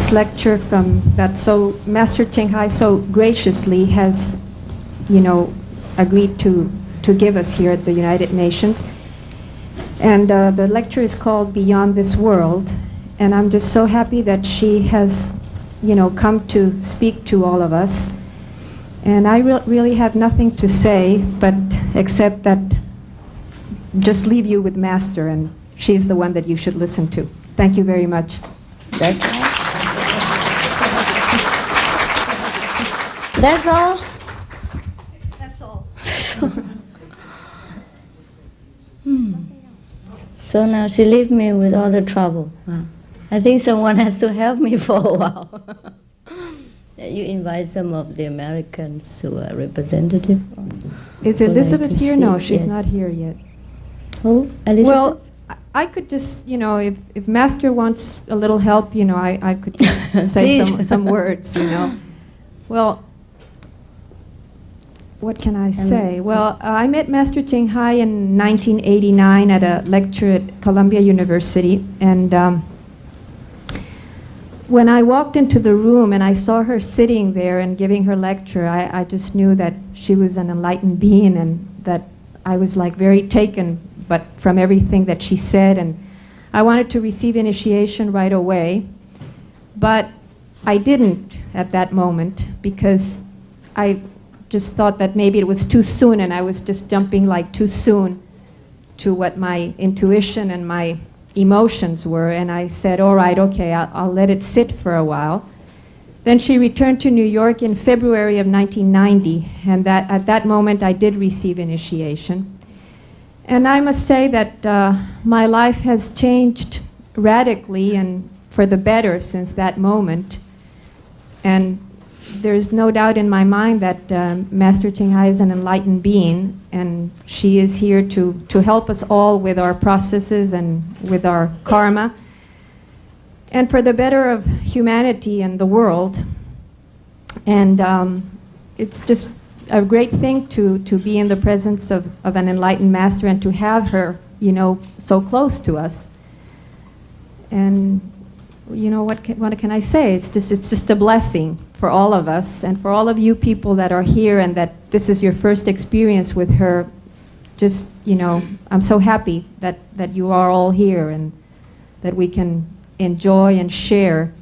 this lecture from that Master Ching Hai so graciously has, agreed to give us here at the United Nations. And the lecture is called Beyond This World. And I'm just so happy that she has, come to speak to all of us. And I really have nothing to say, but except that just leave you with Master, and she's the one that you should listen to. Thank you very much. That's all? That's all? That's all. So now she leaves me with all the trouble. I think someone has to help me for a while. You invite some of the Americans who are representative. Is Elizabeth here? No, she's not here yet. Who? Elizabeth? Well, I could just, if Master wants a little help, I could just say some words, Well, what can I say? Well, I met Master Ching Hai in 1989 at a lecture at Columbia University, and when I walked into the room and I saw her sitting there and giving her lecture, I just knew that she was an enlightened being, and that I was like very taken from everything that she said, and I wanted to receive initiation right away. But I didn't at that moment, because I just thought that maybe it was too soon, and I was just jumping like too soon to what my intuition and my emotions were, and I said, all right, okay, I'll let it sit for a while. Then she returned to New York in February of 1990, and at that moment I did receive initiation. And I must say that my life has changed radically and for the better since that moment. And there's no doubt in my mind that Master Ching Hai is an enlightened being, and she is here to help us all with our processes and with our karma, and for the better of humanity and the world. And it's just a great thing to be in the presence of an enlightened Master and to have her, so close to us. And what can I say? It's just a blessing for all of us, and for all of you people that are here and that this is your first experience with her. Just, I'm so happy that you are all here and that we can enjoy and share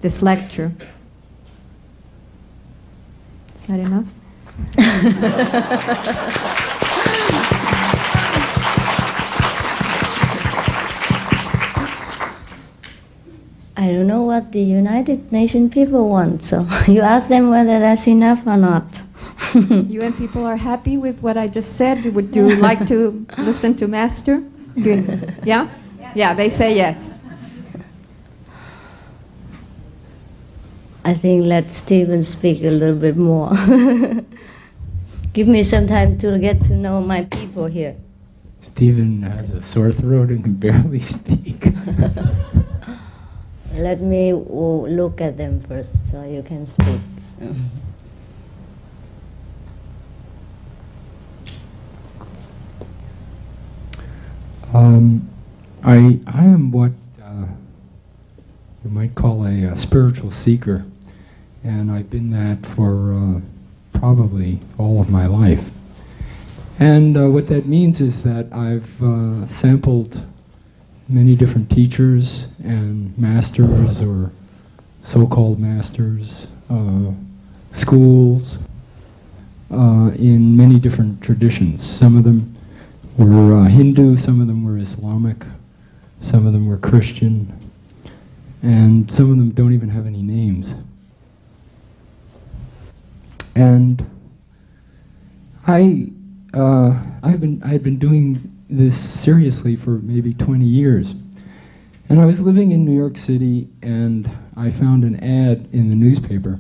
this lecture. Is that enough? I don't know what the United Nations people want, so you ask them whether that's enough or not. UN people are happy with what I just said. Would you like to listen to Master? Yeah? Yeah, they say yes. I think let Stephen speak a little bit more. Give me some time to get to know my people here. Stephen has a sore throat and can barely speak. Let me look at them first so you can speak. I am what you might call a spiritual seeker, and I've been that for probably all of my life. And what that means is that I've sampled many different teachers and masters, or so-called masters, schools, in many different traditions. Some of them were Hindu, some of them were Islamic, some of them were Christian, and some of them don't even have any names. And I had been doing this seriously for maybe 20 years. And I was living in New York City, and I found an ad in the newspaper,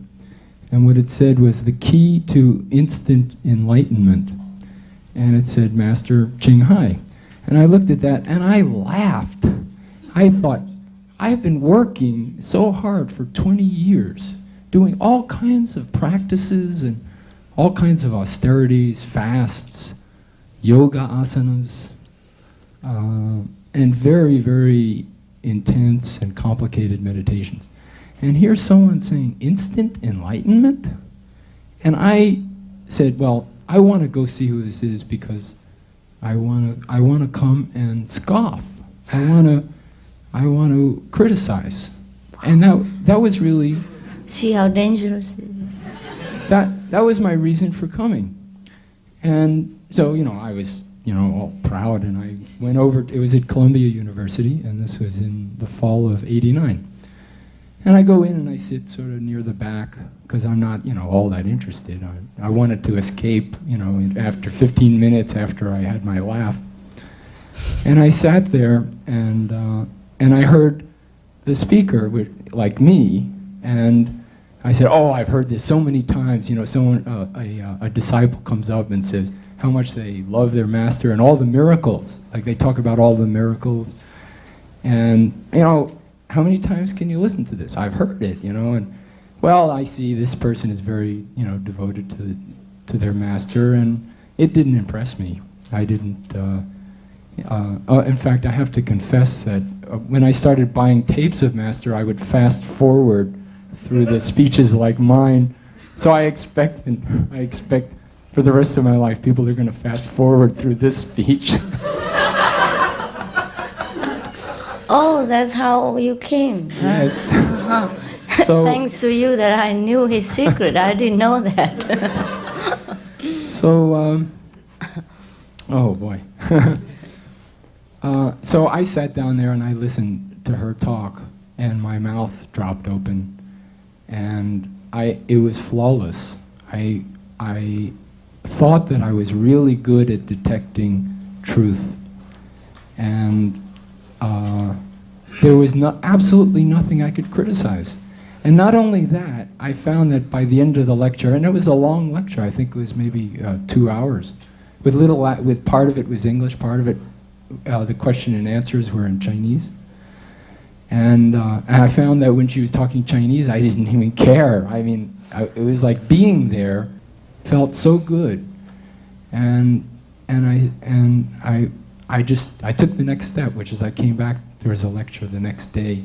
and what it said was the key to instant enlightenment. And it said Master Ching Hai. And I looked at that and I laughed. I thought, I've been working so hard for 20 years, doing all kinds of practices and all kinds of austerities, fasts, yoga asanas, and very, very intense and complicated meditations. And here's someone saying instant enlightenment? And I said, well, I want to go see who this is because I want to come and scoff. I want to criticize. And that was really... See how dangerous it is. That was my reason for coming. And so, I was, all proud, and I went over, it was at Columbia University, and this was in the fall of '89. And I go in and I sit sort of near the back, because I'm not, all that interested. I wanted to escape, after 15 minutes after I had my laugh. And I sat there, and I heard the speaker, like me, and I said, oh, I've heard this so many times. Someone, a disciple comes up and says how much they love their master and all the miracles. Like they talk about all the miracles. And, how many times can you listen to this? I've heard it, and well, I see this person is very, devoted to their master, and it didn't impress me. I didn't, in fact, I have to confess that when I started buying tapes of master, I would fast forward through the speeches like mine. So I expect for the rest of my life, people are going to fast forward through this speech. Oh, that's how you came. Yes. Uh-huh. So, thanks to you that I knew his secret. I didn't know that. So, oh boy. So I sat down there and I listened to her talk, and my mouth dropped open, and it was flawless. I thought that I was really good at detecting truth, and there was absolutely nothing I could criticize. And not only that, I found that by the end of the lecture, and it was a long lecture, I think it was maybe 2 hours, with part of it was English, part of it, the question and answers were in Chinese. And I found that when she was talking Chinese, I didn't even care. I mean, it was like being there felt so good. And I took the next step, which is I came back. There was a lecture the next day,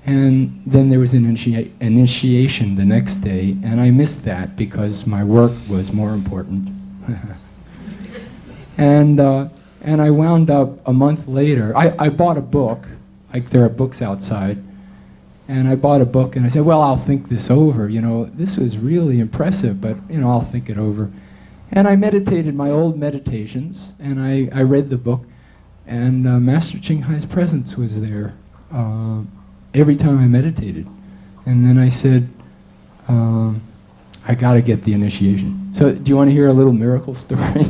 and then there was an initiation the next day, and I missed that because my work was more important. And I wound up a month later. I bought a book, like there are books outside, and I bought a book, and I said, well, I'll think this over. This was really impressive, but I'll think it over. And I meditated my old meditations, and I read the book, and Master Ching Hai's presence was there every time I meditated. And then I said, I got to get the initiation. So do you want to hear a little miracle story?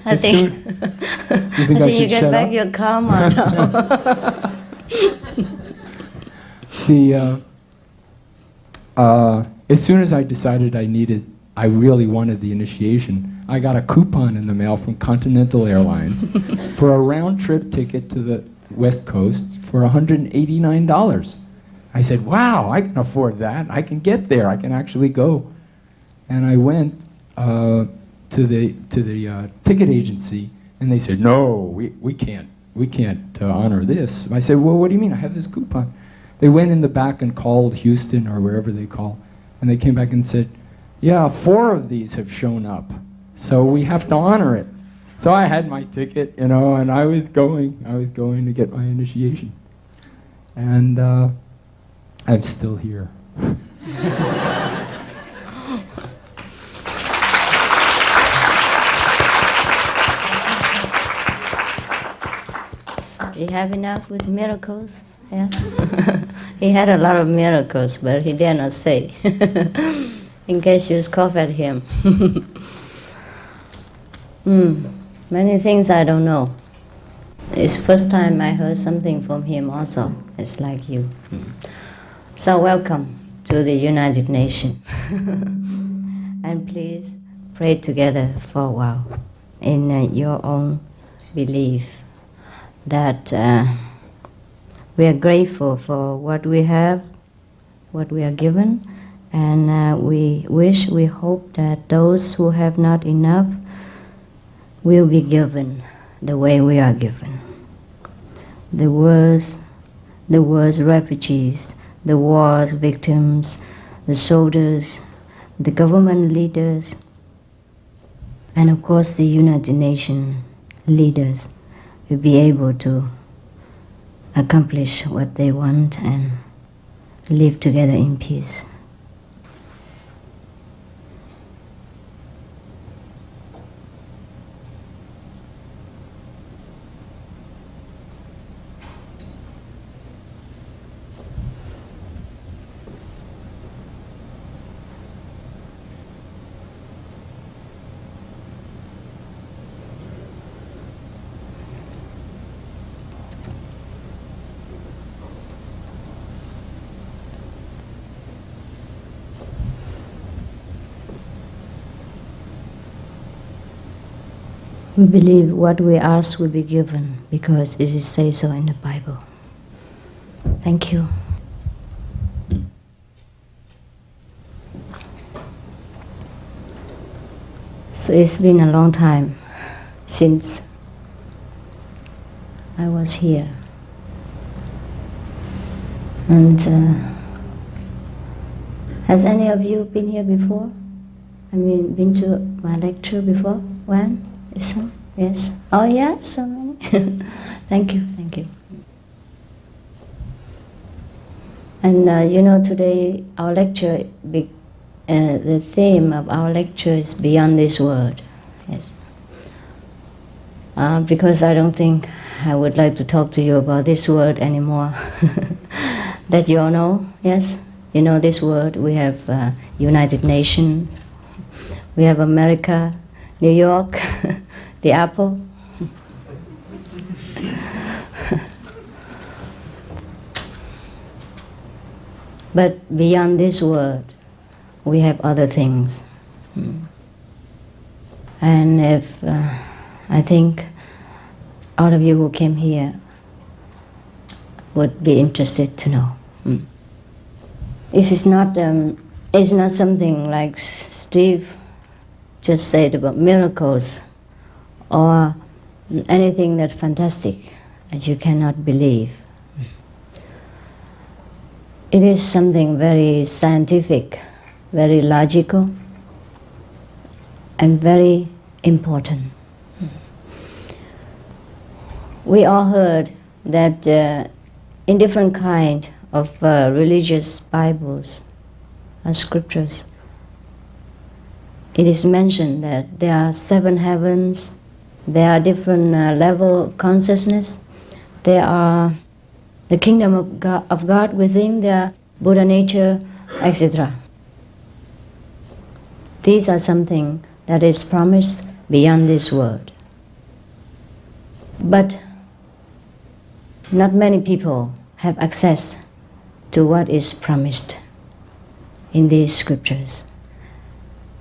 I think you get back your karma now. As soon as I decided I really wanted the initiation, I got a coupon in the mail from Continental Airlines for a round-trip ticket to the West Coast for $189. I said, wow, I can afford that. I can get there. I can actually go. And I went to the ticket agency, and they said, no, we can't honor this. I said, well, what do you mean? I have this coupon. They went in the back and called Houston or wherever they call, and they came back and said, yeah, 4 of these have shown up, so we have to honor it. So I had my ticket, and I was going to get my initiation. And I'm still here. You have enough with miracles? Yeah. He had a lot of miracles, but he dare not say, in case you scoff at him. Many things I don't know. It's first time I heard something from him also. It's like you. So welcome to the United Nations. And please pray together for a while in your own belief that we are grateful for what we have, what we are given, and we hope that those who have not enough will be given the way we are given. the world's refugees, the war's victims, the soldiers, the government leaders, and of course the United Nations leaders will be able to accomplish what they want and live together in peace. We believe what we ask will be given because it is said so in the Bible. Thank you. So it's been a long time since I was here. And has any of you been here before? I mean, been to my lecture before? When? Some? Yes. Oh yeah, so many. Thank you, thank you. And today our lecture, the theme of our lecture is Beyond This World. Yes. Because I don't think I would like to talk to you about this world anymore. That you all know, yes? You know this world, we have United Nations, we have America, New York, the apple. But beyond this world, we have other things. And if I think all of you who came here would be interested to know. This is not, it's not something like Steve just said about miracles or anything that's fantastic that you cannot believe. It is something very scientific, very logical, and very important. We all heard that in different kind of religious Bibles or scriptures, it is mentioned that there are 7 heavens, there are different level of consciousness, there are the kingdom of God within, the Buddha nature, etc. These are something that is promised beyond this world. But not many people have access to what is promised in these scriptures.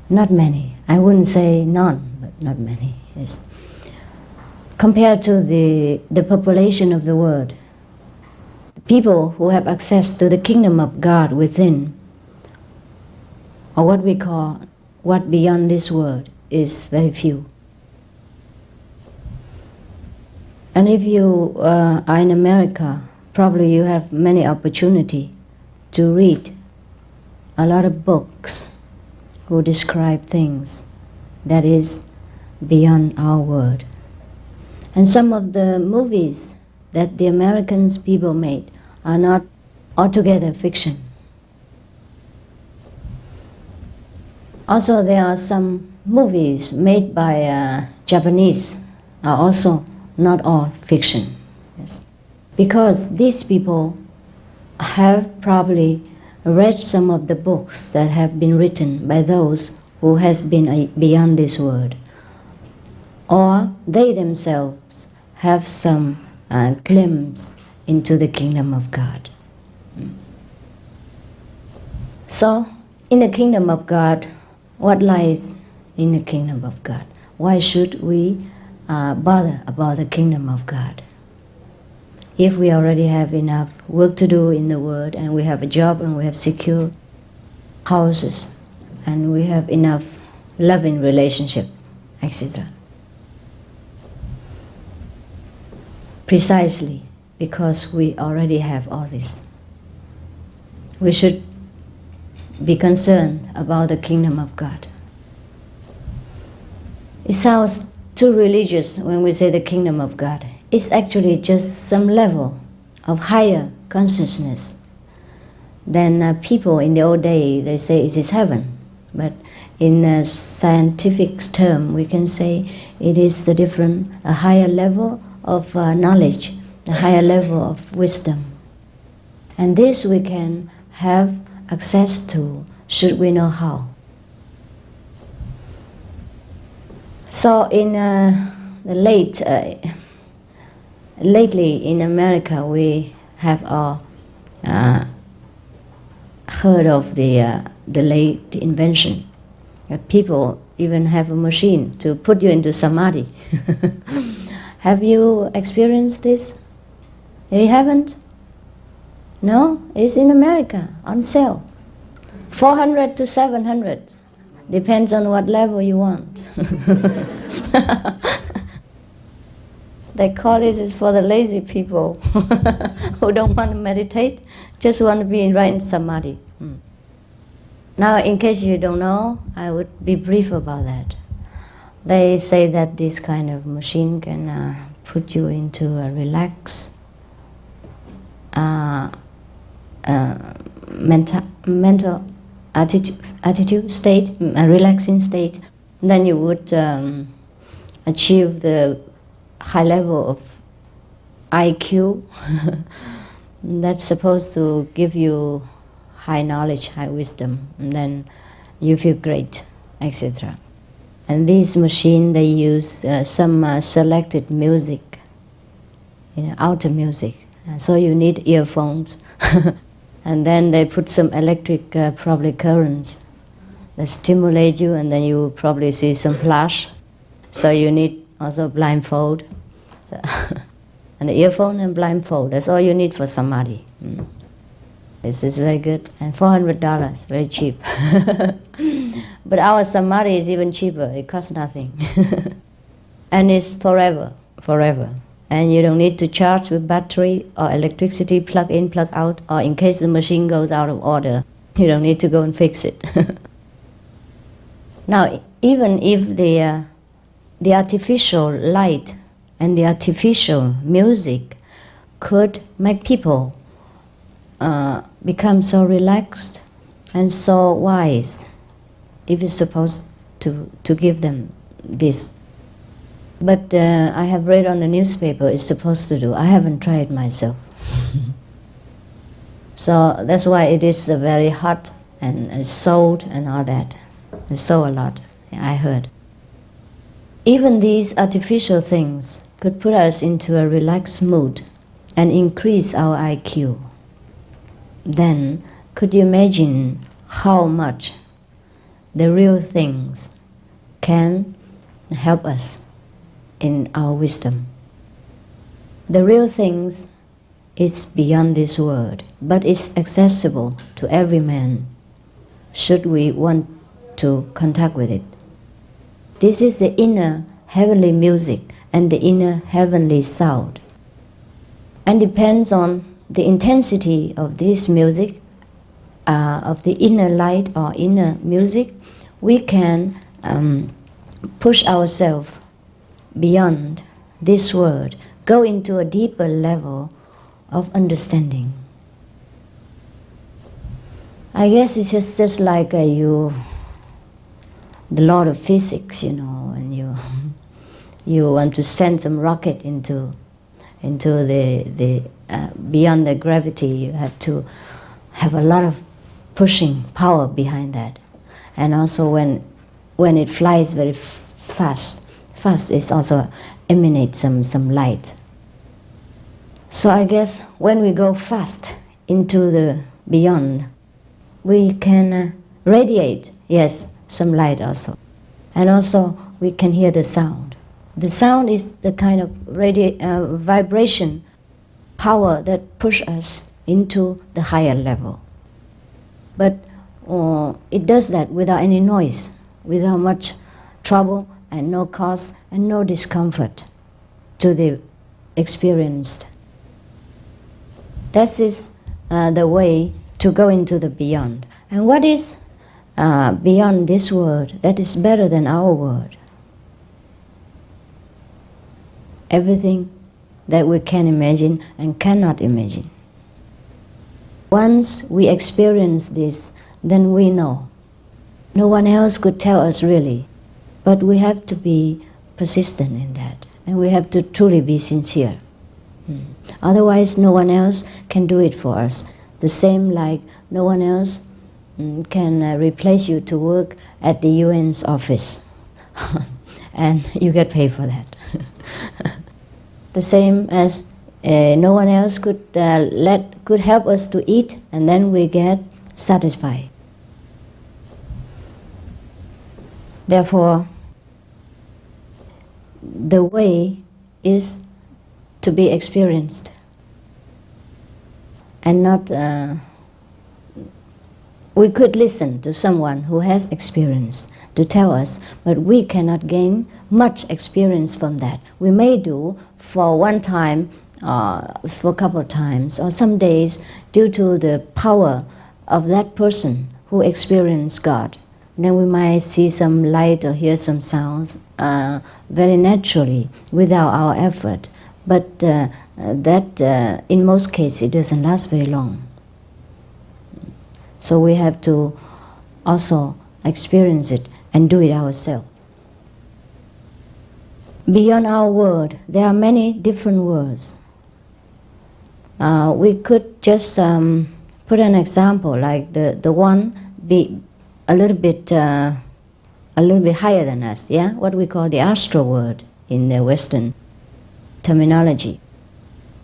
Not many. I wouldn't say none, but not many. Yes. Compared to the population of the world, people who have access to the kingdom of God within, or what we call what beyond this world, is very few. And if you are in America, probably you have many opportunity to read a lot of books who describe things that is beyond our world. And some of the movies that the Americans people made are not altogether fiction. Also, there are some movies made by Japanese are also not all fiction. Yes. Because these people have probably read some of the books that have been written by those who has been beyond this world, or they themselves have some glimpse into the kingdom of God. So, in the kingdom of God, what lies in the kingdom of God? Why should we bother about the kingdom of God? If we already have enough work to do in the world, and we have a job, and we have secure houses, and we have enough loving relationship, etc. Precisely because we already have all this. We should be concerned about the kingdom of God. It sounds too religious when we say the kingdom of God. It's actually just some level of higher consciousness than people in the old day, they say it is heaven. But in a scientific term, we can say it is a higher level of knowledge, a higher level of wisdom. And this we can have access to, should we know how. So in lately in America, we have all heard of the late invention. People even have a machine to put you into samadhi. Have you experienced this? You haven't? No? It's in America, on sale. 400 to 700. Depends on what level you want. They call this is for the lazy people who don't want to meditate, just want to be right in samadhi. Now, in case you don't know, I would be brief about that. They say that this kind of machine can put you into a relaxed mental attitude state, a relaxing state. Then you would achieve the high level of IQ that's supposed to give you high knowledge, high wisdom, and then you feel great, etc. And these machines, they use some selected music, outer music. And so you need earphones. And then they put some electric probably currents that stimulate you, and then you probably see some flash. So you need also blindfold. And the earphone and blindfold, that's all you need for samadhi. This is very good. And $400, very cheap. But our samadhi is even cheaper, it costs nothing. And it's forever. And you don't need to charge with battery or electricity, plug in, plug out, or in case the machine goes out of order, you don't need to go and fix it. Now, even if the artificial light and the artificial music could make people become so relaxed and so wise, if it's supposed to give them this. But I have read on the newspaper it's supposed to do. I haven't tried myself. So that's why it is very hot and sold and all that. It's sold a lot, I heard. Even these artificial things could put us into a relaxed mood and increase our IQ. Then could you imagine how much the real things can help us in our wisdom? The real things is beyond this world, but it's accessible to every man, should we want to contact with it. This is the inner heavenly music and the inner heavenly sound. And depends on the intensity of this music, of the inner light or inner music, we can push ourselves beyond this world, go into a deeper level of understanding. I guess it's just like the law of physics, and you want to send some rocket into the beyond the gravity. You have to have a lot of pushing power behind that, and also when it flies very fast, it also emanates some light. So I guess when we go fast into the beyond, we can radiate, yes, some light also. And also we can hear the sound. The sound is the kind of vibration, power that push us into the higher level. But it does that without any noise, without much trouble and no cost and no discomfort to the experienced. That is the way to go into the beyond. And what is beyond this world that is better than our world? Everything that we can imagine and cannot imagine. Once we experience this, then we know. No one else could tell us really, but we have to be persistent in that, and we have to truly be sincere. Otherwise, no one else can do it for us. The same like no one else can replace you to work at the UN's office, and you get paid for that. The same as no one else could help us to eat, and then we get satisfied. Therefore, the way is to be experienced, and not. We could listen to someone who has experience to tell us, but we cannot gain much experience from that. We may do for one time, for a couple of times, or some days, due to the power of that person who experienced God. Then we might see some light or hear some sounds very naturally without our effort. But that, in most cases, it doesn't last very long. So we have to also experience it and do it ourselves. Beyond our world, there are many different worlds. We could just put an example, like the one be a little bit higher than us, yeah? What we call the astral world in the Western terminology.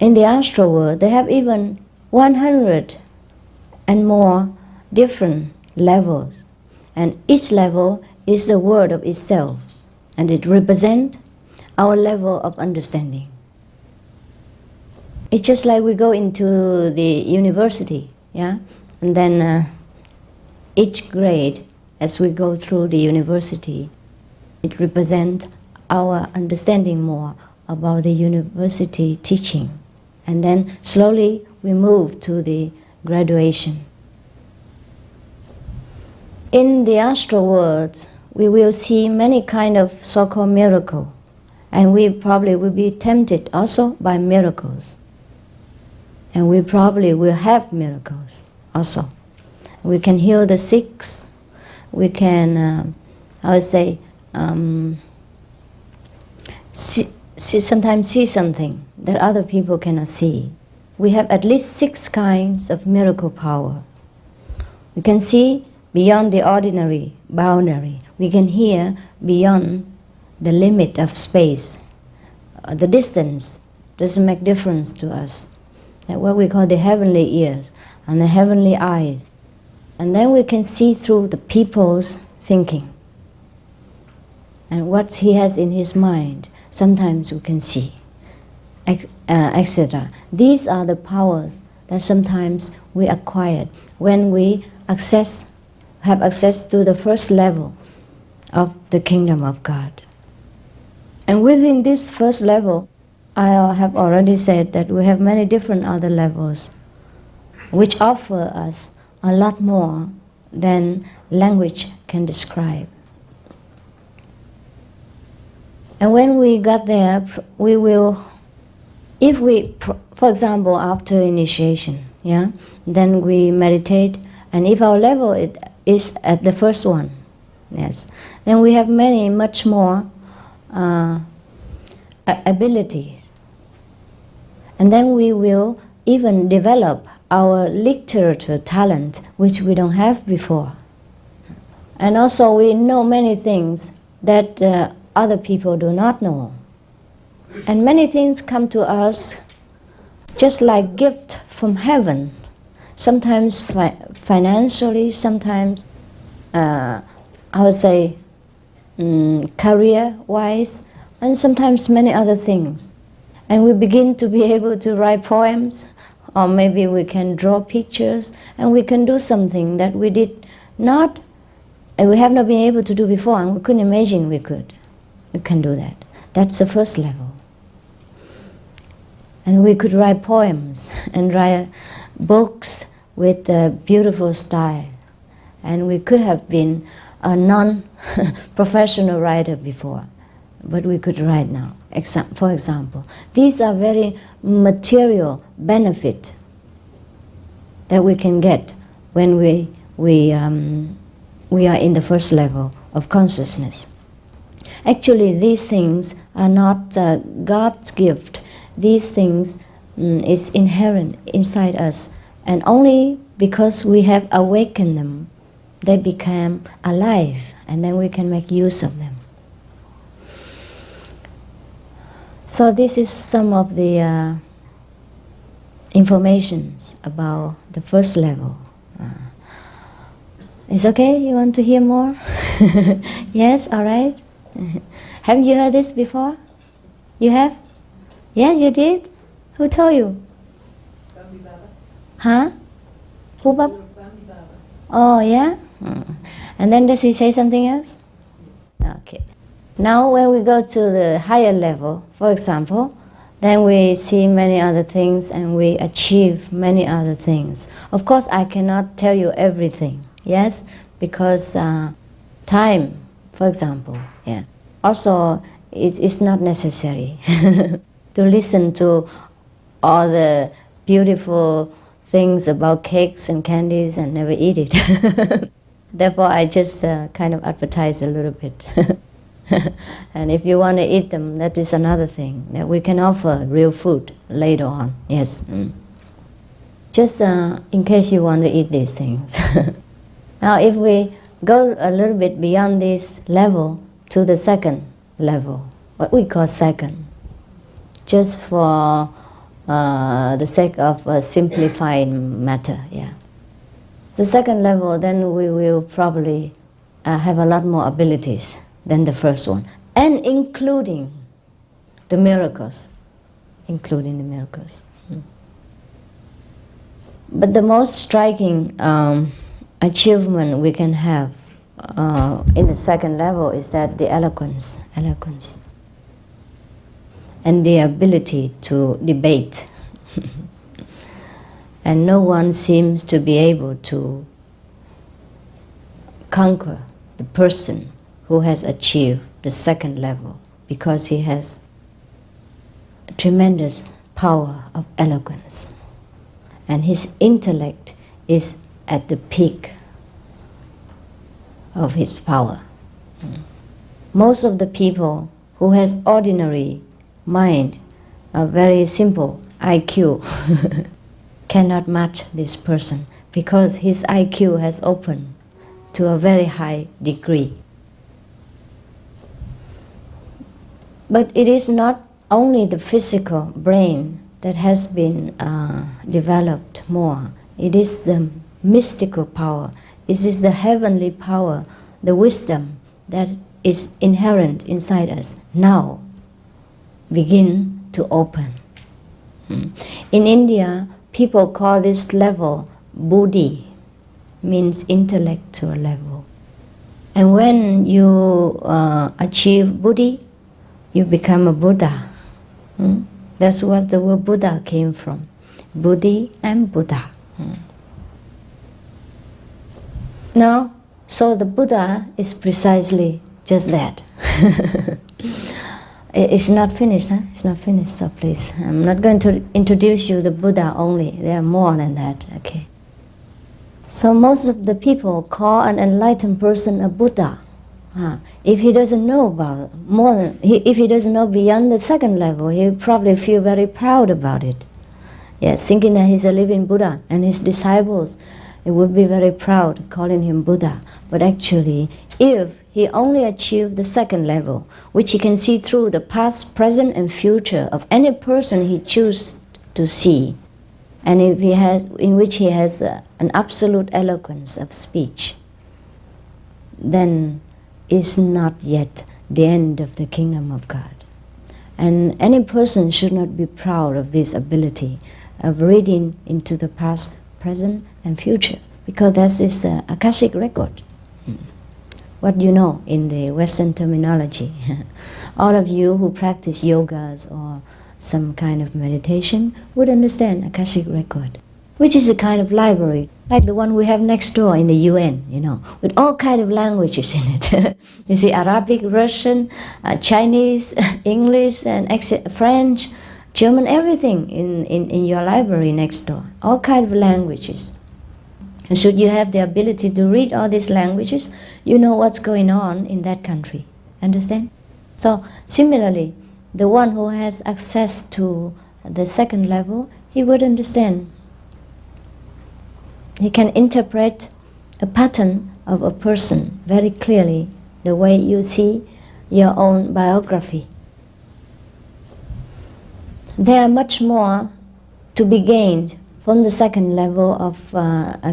In the astral world, they have even 100 and more different levels, and each level is the word of itself, and it represents our level of understanding. It's just like we go into the university, yeah, and then each grade, as we go through the university, it represents our understanding more about the university teaching, and then slowly we move to the graduation. In the astral world, we will see many kind of so-called miracles, and we probably will be tempted also by miracles. And we probably will have miracles also. We can heal the sick. We can, sometimes see something that other people cannot see. We have at least 6 kinds of miracle power. We can see beyond the ordinary boundary. We can hear beyond the limit of space. The distance doesn't make difference to us. That's what we call the heavenly ears and the heavenly eyes. And then we can see through the people's thinking. And what he has in his mind, sometimes we can see, etc. These are the powers that sometimes we acquire when we have access to the first level of the kingdom of God. And within this first level, I have already said that we have many different other levels which offer us a lot more than language can describe. And when we got there, we will, if we, for example, after initiation, yeah, then we meditate, and if our level is at the first one, yes, then we have much more abilities. And then we will even develop our literature talent, which we don't have before. And also we know many things that other people do not know. And many things come to us just like gift from heaven. Sometimes financially, sometimes career-wise, and sometimes many other things. And we begin to be able to write poems, or maybe we can draw pictures, and we can do something that we did not, and we have not been able to do before, and we couldn't imagine we could. We can do that. That's the first level. And we could write poems and write books with a beautiful style. And we could have been a non-professional writer before, but we could write now, for example. These are very material benefit that we can get when we are in the first level of consciousness. Actually, these things are not God's gift. These things is inherent inside us, and only because we have awakened them, they become alive, and then we can make use of them. So this is some of the informations about the first level. It's okay? You want to hear more? Yes, all right. Haven't you heard this before? You have? Yes, you did? Who told you? Huh? Who, Baba? Oh, yeah? And then does he say something else? Okay. Now when we go to the higher level, for example, then we see many other things and we achieve many other things. Of course, I cannot tell you everything, yes? Because time, for example, yeah. Also, it's not necessary to listen to all the beautiful things about cakes and candies and never eat it. Therefore, I just kind of advertise a little bit. And if you want to eat them, that is another thing. That we can offer real food later on, yes. Just in case you want to eat these things. Now, if we go a little bit beyond this level to the second level, what we call second, just for the sake of simplifying matter, yeah. The second level, then we will probably have a lot more abilities than the first one, and including the miracles. But the most striking achievement we can have in the second level is that the eloquence, and the ability to debate. And no one seems to be able to conquer the person who has achieved the second level, because he has a tremendous power of eloquence. And his intellect is at the peak of his power. Most of the people who has ordinary mind, a very simple IQ, cannot match this person, because his IQ has opened to a very high degree. But it is not only the physical brain that has been developed more. It is the mystical power. It is the heavenly power, the wisdom that is inherent inside us now begin to open. In India, people call this level Buddhi, means intellectual level. And when you achieve Buddhi, you become a Buddha. That's what the word Buddha came from. Buddhi and Buddha. Now, so the Buddha is precisely just that. It's not finished, huh? It's not finished, so please. I'm not going to introduce you the Buddha only. There are more than that, okay? So most of the people call an enlightened person a Buddha. If he doesn't know about more than, if he doesn't know beyond the second level, he will probably feel very proud about it. Yes, thinking that he's a living Buddha, and his disciples, it would be very proud calling him Buddha. But actually, if he only achieved the second level, which he can see through the past, present, and future of any person he chooses to see, and if he has, in which he has an absolute eloquence of speech, then is not yet the end of the kingdom of God. And any person should not be proud of this ability of reading into the past, present, and future, because that is the Akashic record. What you know in the Western terminology. All of you who practice yogas or some kind of meditation, would understand Akashic record, which is a kind of library, like the one we have next door in the UN, with all kind of languages in it. You see Arabic, Russian, Chinese, English, and French, German, everything in your library next door, all kind of languages. And should you have the ability to read all these languages, you know what's going on in that country. Understand? So similarly, the one who has access to the second level, he would understand. He can interpret a pattern of a person very clearly, the way you see your own biography. There are much more to be gained from the second level of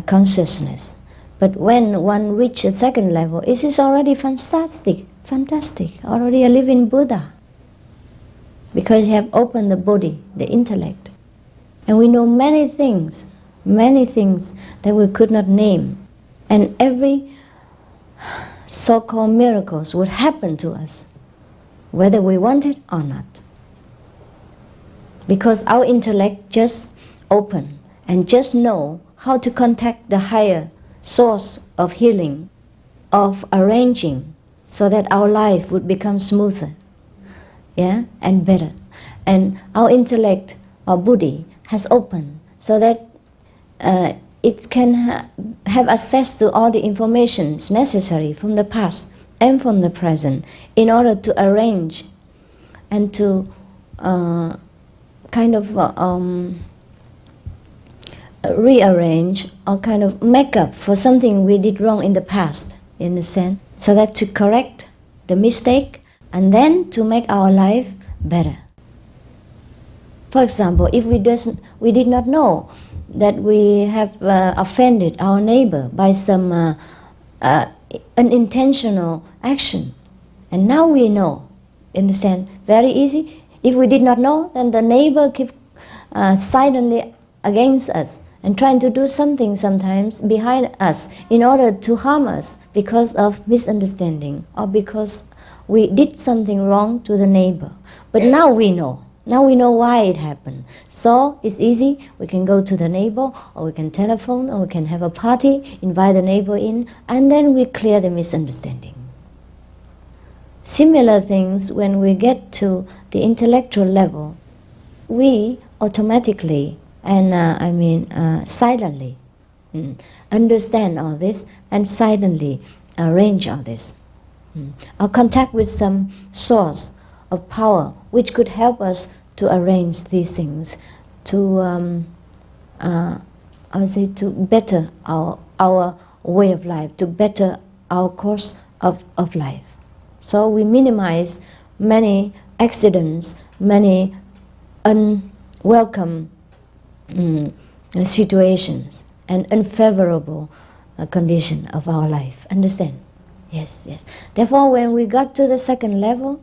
consciousness. But when one reaches the second level, it is already fantastic, already a living Buddha. Because you have opened the body, the intellect. And we know many things that we could not name. And every so-called miracles would happen to us, whether we want it or not. Because our intellect just open and just know how to contact the higher source of healing, of arranging, so that our life would become smoother, and better. And our intellect or buddhi has opened so that it can have access to all the information necessary from the past and from the present in order to arrange and to rearrange or kind of make up for something we did wrong in the past, you understand? So that to correct the mistake and then to make our life better. For example, if we did not know that we have offended our neighbor by some unintentional action, and now we know, understand? Very easy. If we did not know, then the neighbor keep silently against us and trying to do something sometimes behind us in order to harm us because of misunderstanding or because we did something wrong to the neighbor. But now we know. Now we know why it happened. So it's easy. We can go to the neighbor, or we can telephone, or we can have a party, invite the neighbor in, and then we clear the misunderstanding. Similar things when we get to the intellectual level, we automatically and silently understand all this and silently arrange all this. Or contact with some source of power which could help us to arrange these things, to to better our way of life, to better our course of life. So we minimize many accidents, many unwelcome situations and unfavorable condition of our life. Understand? Yes, yes. Therefore, when we got to the second level,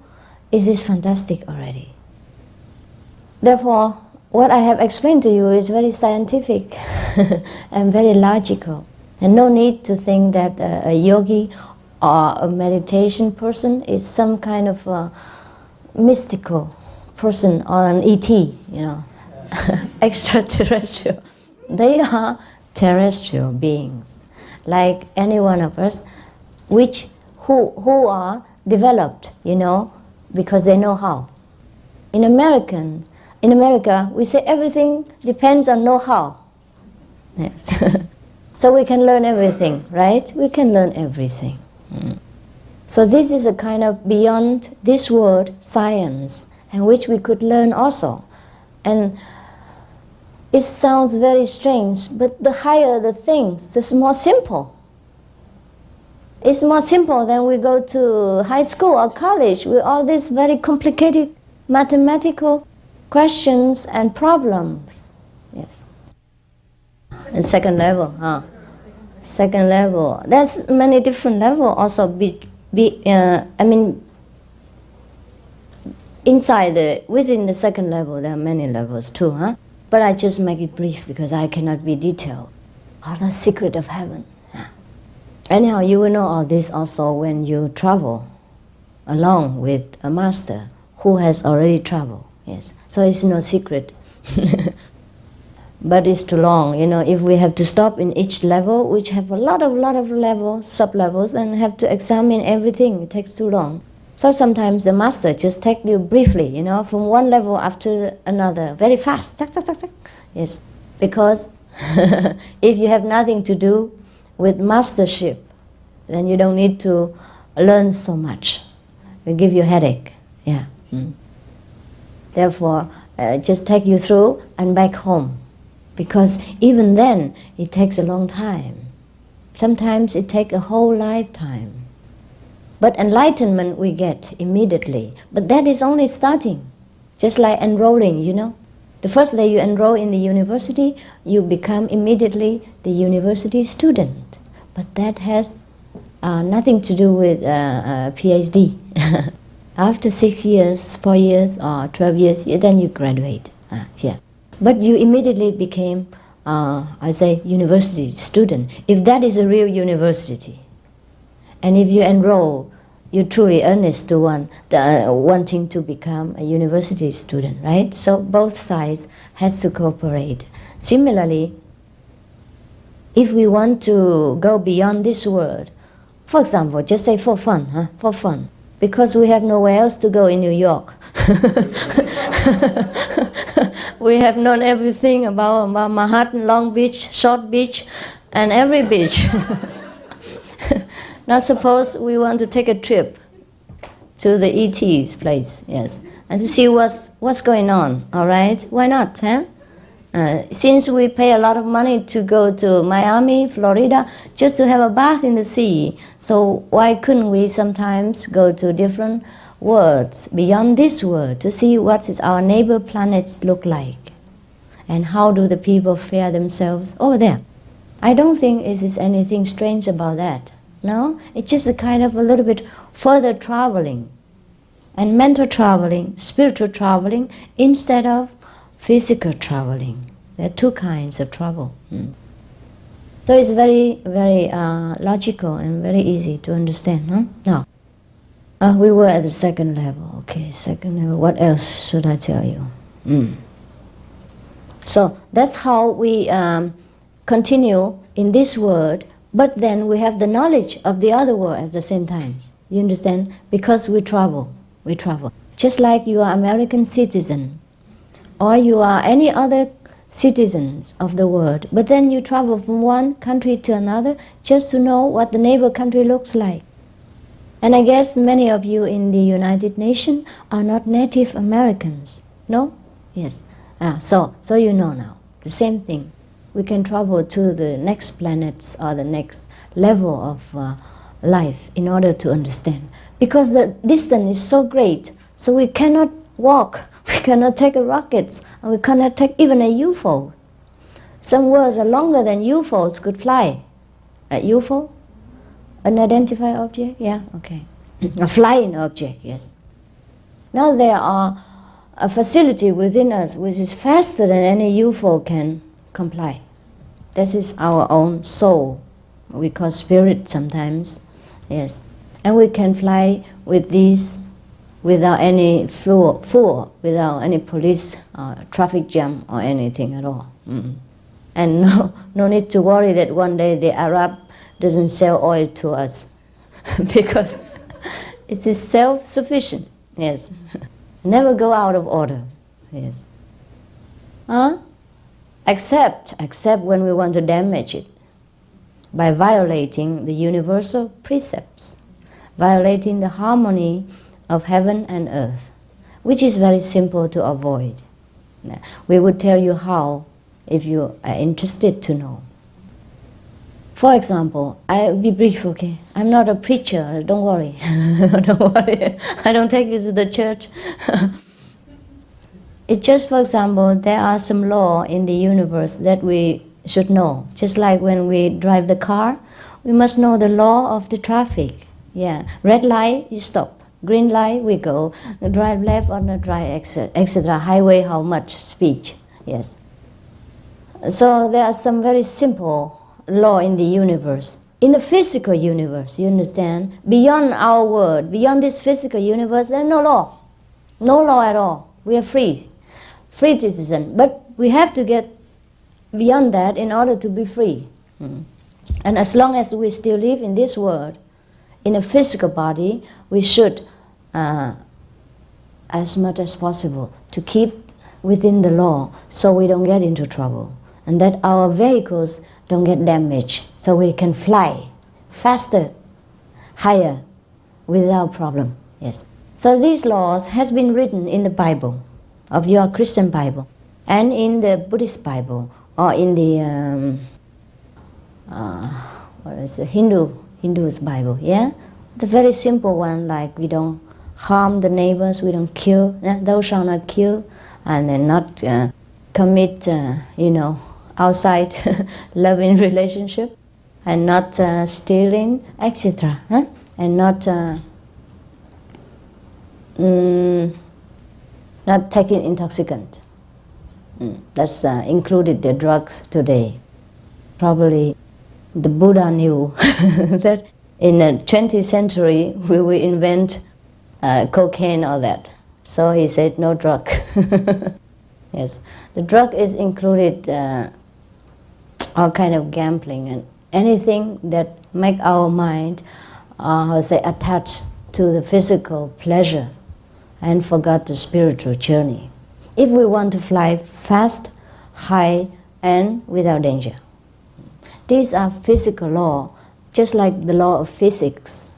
it is fantastic already. Therefore, what I have explained to you is very scientific and very logical. And no need to think that a yogi or a meditation person is some kind of a mystical person or an ET, extraterrestrial. They are terrestrial beings, like any one of us, who are developed, because they know how. In America, we say everything depends on know-how. Yes. So we can learn everything, right? We can learn everything. So this is a kind of beyond this world science, and which we could learn also. And it sounds very strange, but the higher the things, the more simple. It's more simple than we go to high school or college with all these very complicated mathematical questions and problems. Yes. And second level, Second level. There's many different levels also. Within the second level, there are many levels too, But I just make it brief because I cannot be detailed. All the secret of heaven. Anyhow, you will know all this also when you travel along with a master who has already traveled. Yes, So it's no secret. But it's too long, if we have to stop in each level, which have a lot of levels, sub-levels, and have to examine everything, it takes too long. So sometimes the master just take you briefly, from one level after another, very fast, tak, tak, tak, tak. Yes, because if you have nothing to do with mastership, then you don't need to learn so much. It will give you a headache, yeah. Therefore, just take you through and back home. Because even then, it takes a long time. Sometimes it takes a whole lifetime. But enlightenment we get immediately. But that is only starting. Just like enrolling, The first day you enroll in the university, you become immediately the university student. But that has nothing to do with PhD. After 6 years, 4 years, or 12 years, then you graduate. Yeah. But you immediately became, university student. If that is a real university, and if you enroll, you're truly earnest to wanting to become a university student, right? So both sides has to cooperate. Similarly, if we want to go beyond this world, for example, just say for fun, for fun, because we have nowhere else to go in New York. We have known everything about Manhattan, Long Beach, Short Beach, and every beach. Now suppose we want to take a trip to the ET's place, yes, and to see what's going on, all right? Why not, huh? Since we pay a lot of money to go to Miami, Florida, just to have a bath in the sea, so why couldn't we sometimes go to different worlds, beyond this world, to see what is our neighbor planets look like, and how do the people fare themselves over there? I don't think it is anything strange about that. No, it's just a kind of a little bit further traveling, and mental traveling, spiritual traveling, instead of physical traveling. There are two kinds of travel. So it's very, very logical and very easy to understand. Now, we were at the second level. Okay, second level. What else should I tell you? So that's how we continue in this world, but then we have the knowledge of the other world at the same time. You understand? Because we travel. Just like you are American citizen, or you are any other citizens of the world, but then you travel from one country to another just to know what the neighbor country looks like. And I guess many of you in the United Nations are not Native Americans, no? Yes. So you know now, the same thing. We can travel to the next planets or the next level of life in order to understand. Because the distance is so great, so we cannot walk, we cannot take a rocket, and we cannot take even a UFO. Some worlds are longer than UFOs could fly. A UFO? Unidentified object? Yeah, okay. A flying object, yes. Now there are a facility within us which is faster than any UFO can comply. This is our own soul. We call spirit sometimes, yes. And we can fly with these without any fuel, without any police traffic jam or anything at all. And no need to worry that one day the Arab doesn't sell oil to us because it is self-sufficient, yes. Never go out of order, yes. Except when we want to damage it by violating the universal precepts, violating the harmony of heaven and earth, which is very simple to avoid. We would tell you how if you are interested to know. For example, I'll be brief, okay? I'm not a preacher, don't worry. Don't worry, I don't take you to the church. It's just, for example, there are some law in the universe that we should know. Just like when we drive the car, we must know the law of the traffic. Yeah, red light, you stop. Green light, we go. Drive left or not drive exit, etc. Highway, how much speed? Yes. So there are some very simple law in the universe. In the physical universe, you understand? Beyond our world, beyond this physical universe, there's no law. No law at all. We are free. free citizen. But we have to get beyond that in order to be free. And as long as we still live in this world, in a physical body, we should, as much as possible, to keep within the law so we don't get into trouble, and that our vehicles don't get damaged, so we can fly faster, higher, without problem. Yes. So these laws has been written in the Bible, of your Christian Bible, and in the Buddhist Bible, or in the Hindu's Bible. Yeah, the very simple one, like we don't harm the neighbors, we don't kill. Thou shalt not kill, and then not commit, outside loving relationship, and not stealing, etc. And not taking intoxicant. That's included the drugs today. Probably the Buddha knew that in the 20th century we will invent cocaine or that. So he said no drug. Yes, the drug is included all kind of gambling and anything that make our mind attached to the physical pleasure and forgot the spiritual journey. If we want to fly fast, high, and without danger. These are physical law, just like the law of physics.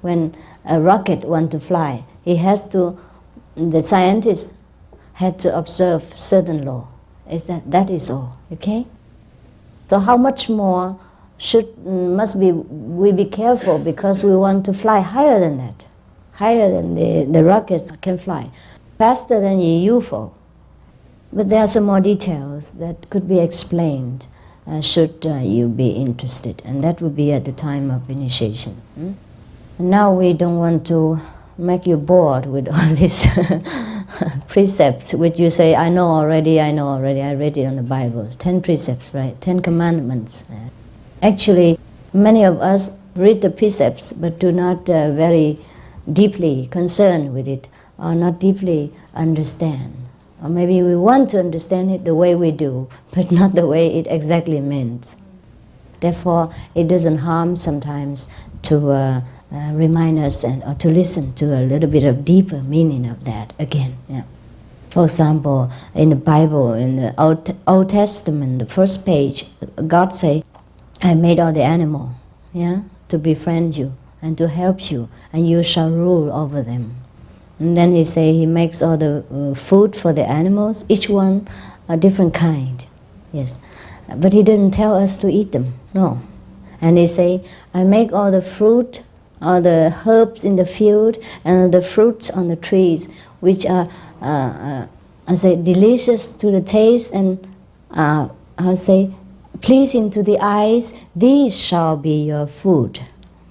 When a rocket wants to fly, the scientists had to observe certain law. That is all, okay? So how much more must we be careful, because we want to fly higher than that, higher than the rockets can fly, faster than a UFO. But there are some more details that could be explained should you be interested, and that would be at the time of initiation. And now we don't want to make you bored with all these precepts, which you say, I know already, I read it on the Bible. 10 precepts, right? 10 commandments. Actually, many of us read the precepts but do not very deeply concern with it, or not deeply understand. Or maybe we want to understand it the way we do, but not the way it exactly means. Therefore, it doesn't harm sometimes to remind us or to listen to a little bit of deeper meaning of that again. Yeah. For example, in the Bible, in the Old Testament, the first page, God say, I made all the animal, to befriend you and to help you, and you shall rule over them. And then he say he makes all the food for the animals, each one a different kind. Yes, but he didn't tell us to eat them. No. And he say, I make all the fruit, all the herbs in the field, and the fruits on the trees, which are delicious to the taste and pleasing to the eyes. These shall be your food.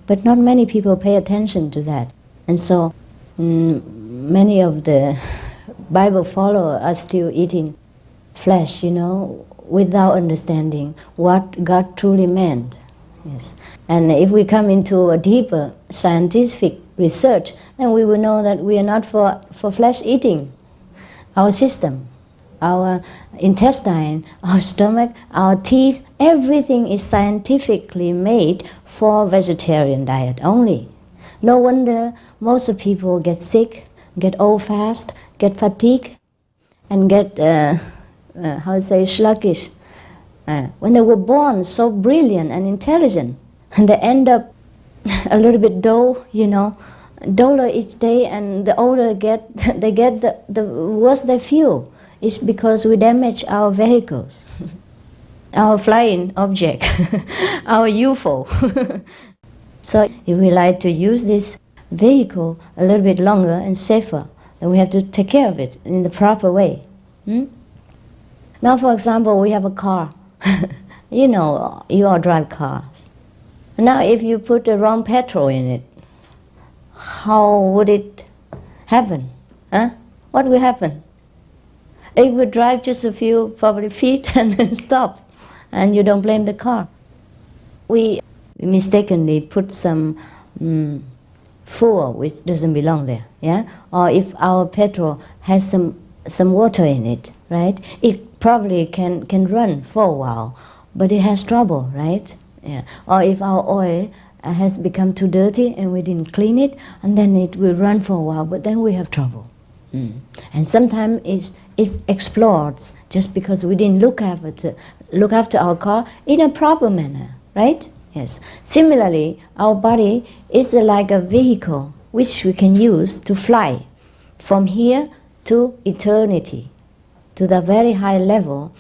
But not many people pay attention to that, and so many of the Bible followers are still eating flesh, without understanding what God truly meant. Yes. And if we come into a deeper scientific research, then we will know that we are not for flesh eating. Our system, our intestine, our stomach, our teeth, everything is scientifically made for vegetarian diet only. No wonder most of people get sick, get old fast, get fatigued, and get sluggish. When they were born so brilliant and intelligent, and they end up a little bit dull, duller each day, and the older they get, the worse they feel. It's because we damage our vehicles, our flying object, our UFO. So if we like to use this vehicle a little bit longer and safer, then we have to take care of it in the proper way. Now, for example, we have a car. You all drive cars. Now, if you put the wrong petrol in it, how would it happen? What will happen? It would drive just a few probably feet and then stop, and you don't blame the car. We mistakenly put some fuel which doesn't belong there, or if our petrol has some water in it, right? It probably can run for a while, but it has trouble, right? Yeah. Or if our oil has become too dirty and we didn't clean it, and then it will run for a while, but then we have trouble. And sometimes it explodes just because we didn't look after our car in a proper manner, right? Yes. Similarly, our body is like a vehicle which we can use to fly from here to eternity, to the very high level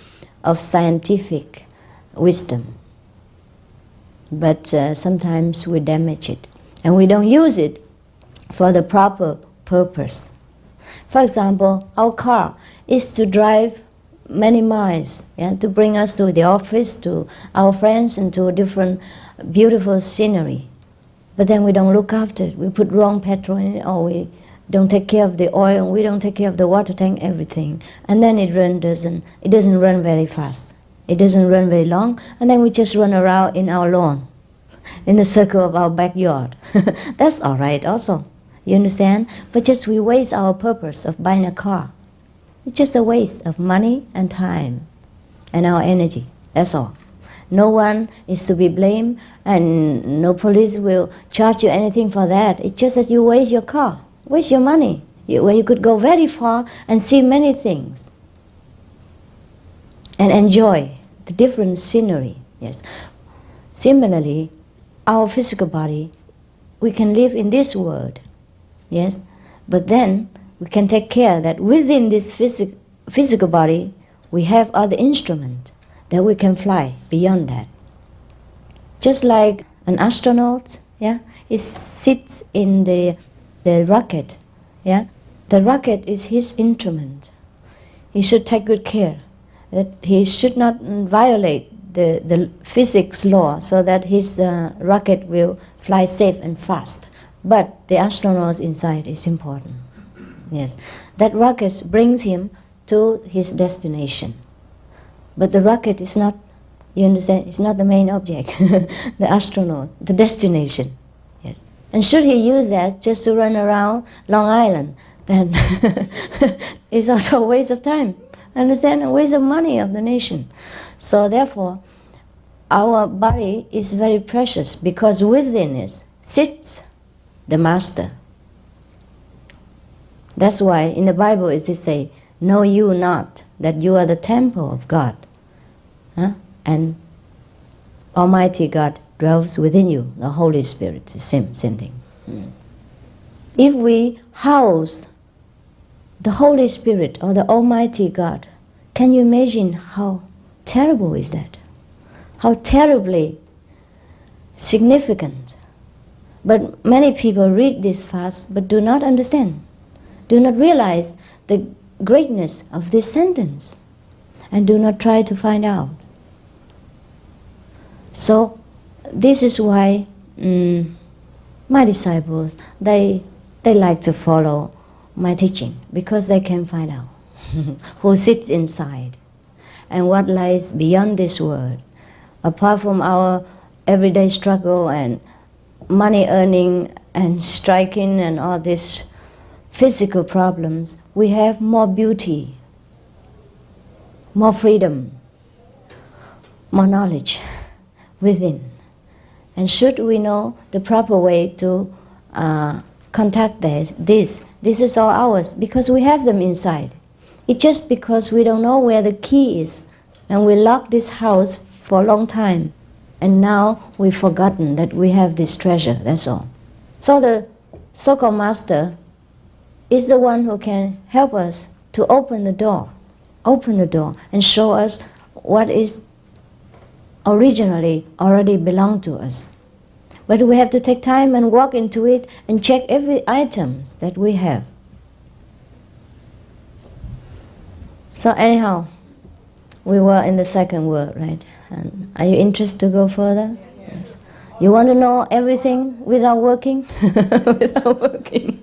of scientific wisdom. But sometimes we damage it, and we don't use it for the proper purpose. For example, our car is to drive many miles, to bring us to the office, to our friends, and to different beautiful scenery. But then we don't look after it. We put wrong petrol in it, or we don't take care of the oil, and we don't take care of the water tank, everything. And then it doesn't run very fast. It doesn't run very long, and then we just run around in our lawn, in the circle of our backyard. That's all right also, you understand? But just we waste our purpose of buying a car. It's just a waste of money and time and our energy, that's all. No one is to be blamed, and no police will charge you anything for that. It's just that you waste your car, waste your money, where you could go very far and see many things and enjoy the different scenery. Yes. Similarly, our physical body, we can live in this world, yes, but then we can take care that within this physical body we have other instruments that we can fly beyond that. Just like an astronaut, he sits in the rocket, the rocket is his instrument. He should take good care that he should not violate the physics law, so that his rocket will fly safe and fast. But the astronaut inside is important. Yes, that rocket brings him to his destination. But the rocket is not, you understand, it's not the main object. The astronaut, the destination. Yes. And should he use that just to run around Long Island, then it's also a waste of time. Understand? A waste of money of the nation. So therefore, our body is very precious, because within it sits the Master. That's why in the Bible it says, "Know you not that you are the temple of God, and Almighty God dwells within you, the Holy Spirit." The same thing. If we house the Holy Spirit or the Almighty God, can you imagine how terrible is that? How terribly significant. But many people read this fast but do not understand, do not realize the greatness of this sentence, and do not try to find out. So this is why my disciples, they like to follow my teaching, because they can find out who sits inside and what lies beyond this world. Apart from our everyday struggle and money earning and striking and all these physical problems, we have more beauty, more freedom, more knowledge within. And should we know the proper way to contact this is all ours, because we have them inside. It's just because we don't know where the key is, and we lock this house for a long time, and now we've forgotten that we have this treasure, that's all. So the so-called Master is the one who can help us to open the door, and show us what is originally already belonged to us. But we have to take time and walk into it and check every item that we have. So anyhow, we were in the second word, right? And are you interested to go further? Yes. You want to know everything without working? Without working.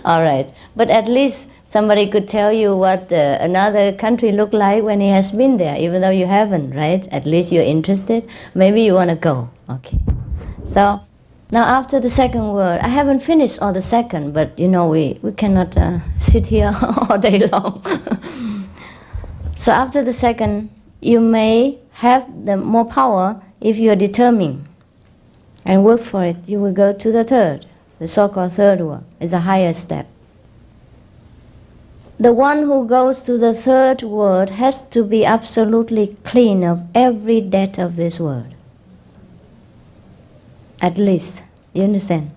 All right. But at least somebody could tell you what another country looked like when he has been there, even though you haven't, right? At least you're interested. Maybe you want to go. Okay. So now after the second word, I haven't finished all the second, but we cannot sit here all day long. So after the second, you may have the more power if you are determined and work for it. You will go to the third, the so-called third world. It's a higher step. The one who goes to the third world has to be absolutely clean of every debt of this world. At least, you understand?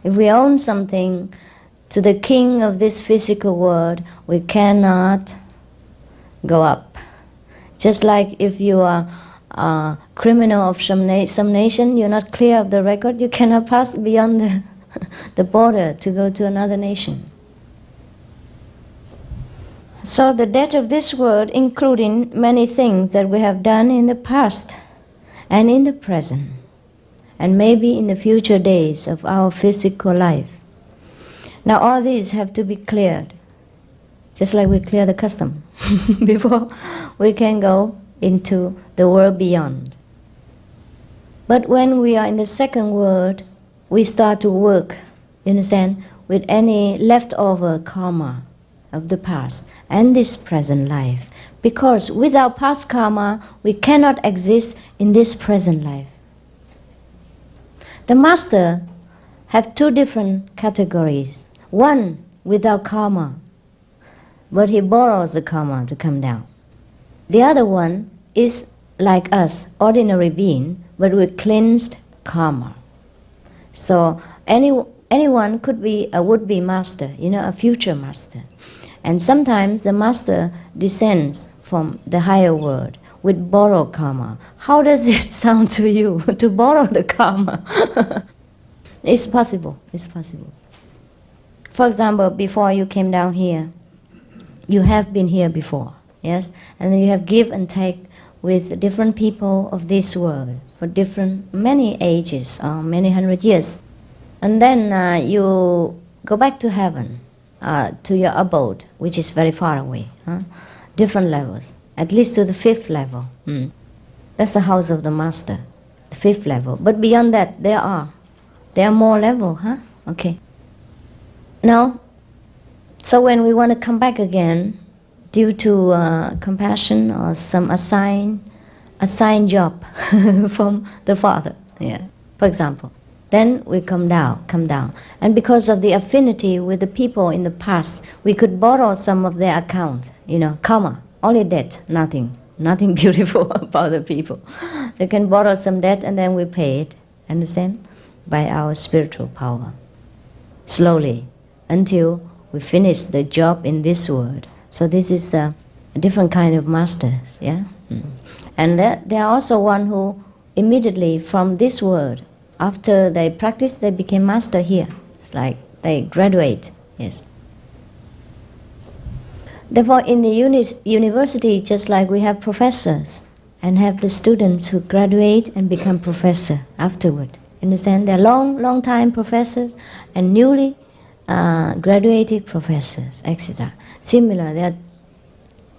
If we own something to the king of this physical world, we cannot go up. Just like if you are a criminal of some nation, you're not clear of the record, you cannot pass beyond the border to go to another nation. So the debt of this world, including many things that we have done in the past and in the present, and maybe in the future days of our physical life. Now all these have to be cleared, just like we clear the custom before we can go into the world beyond. But when we are in the second world, we start to work, you understand, with any leftover karma of the past and this present life. Because without past karma, we cannot exist in this present life. The master have two different categories. One without karma, but he borrows the karma to come down. The other one is like us, ordinary being, but with cleansed karma. So anyone could be a would-be master, a future master. And sometimes the master descends from the higher world with borrowed karma. How does it sound to you to borrow the karma? It's possible, it's possible. For example, before you came down here, you have been here before, yes? And then you have give and take with different people of this world for many ages or many hundred years. And then you go back to heaven, to your abode, which is very far away, different levels, at least to the fifth level. That's the house of the master, the fifth level. But beyond that, there are more levels, Okay. Now, so when we want to come back again, due to compassion or some assigned job from the Father, for example, then we come down. And because of the affinity with the people in the past, we could borrow some of their account, karma, only debt, nothing beautiful about the people. They can borrow some debt and then we pay it, understand? By our spiritual power. Slowly, until we finish the job in this world. So this is a different kind of masters, And there are also one who immediately from this world, after they practice, they became master here. It's like they graduate, yes. Therefore, in the university, just like we have professors and have the students who graduate and become professor afterward. Understand? They're long time professors and newly graduated professors, etc. Similar, they are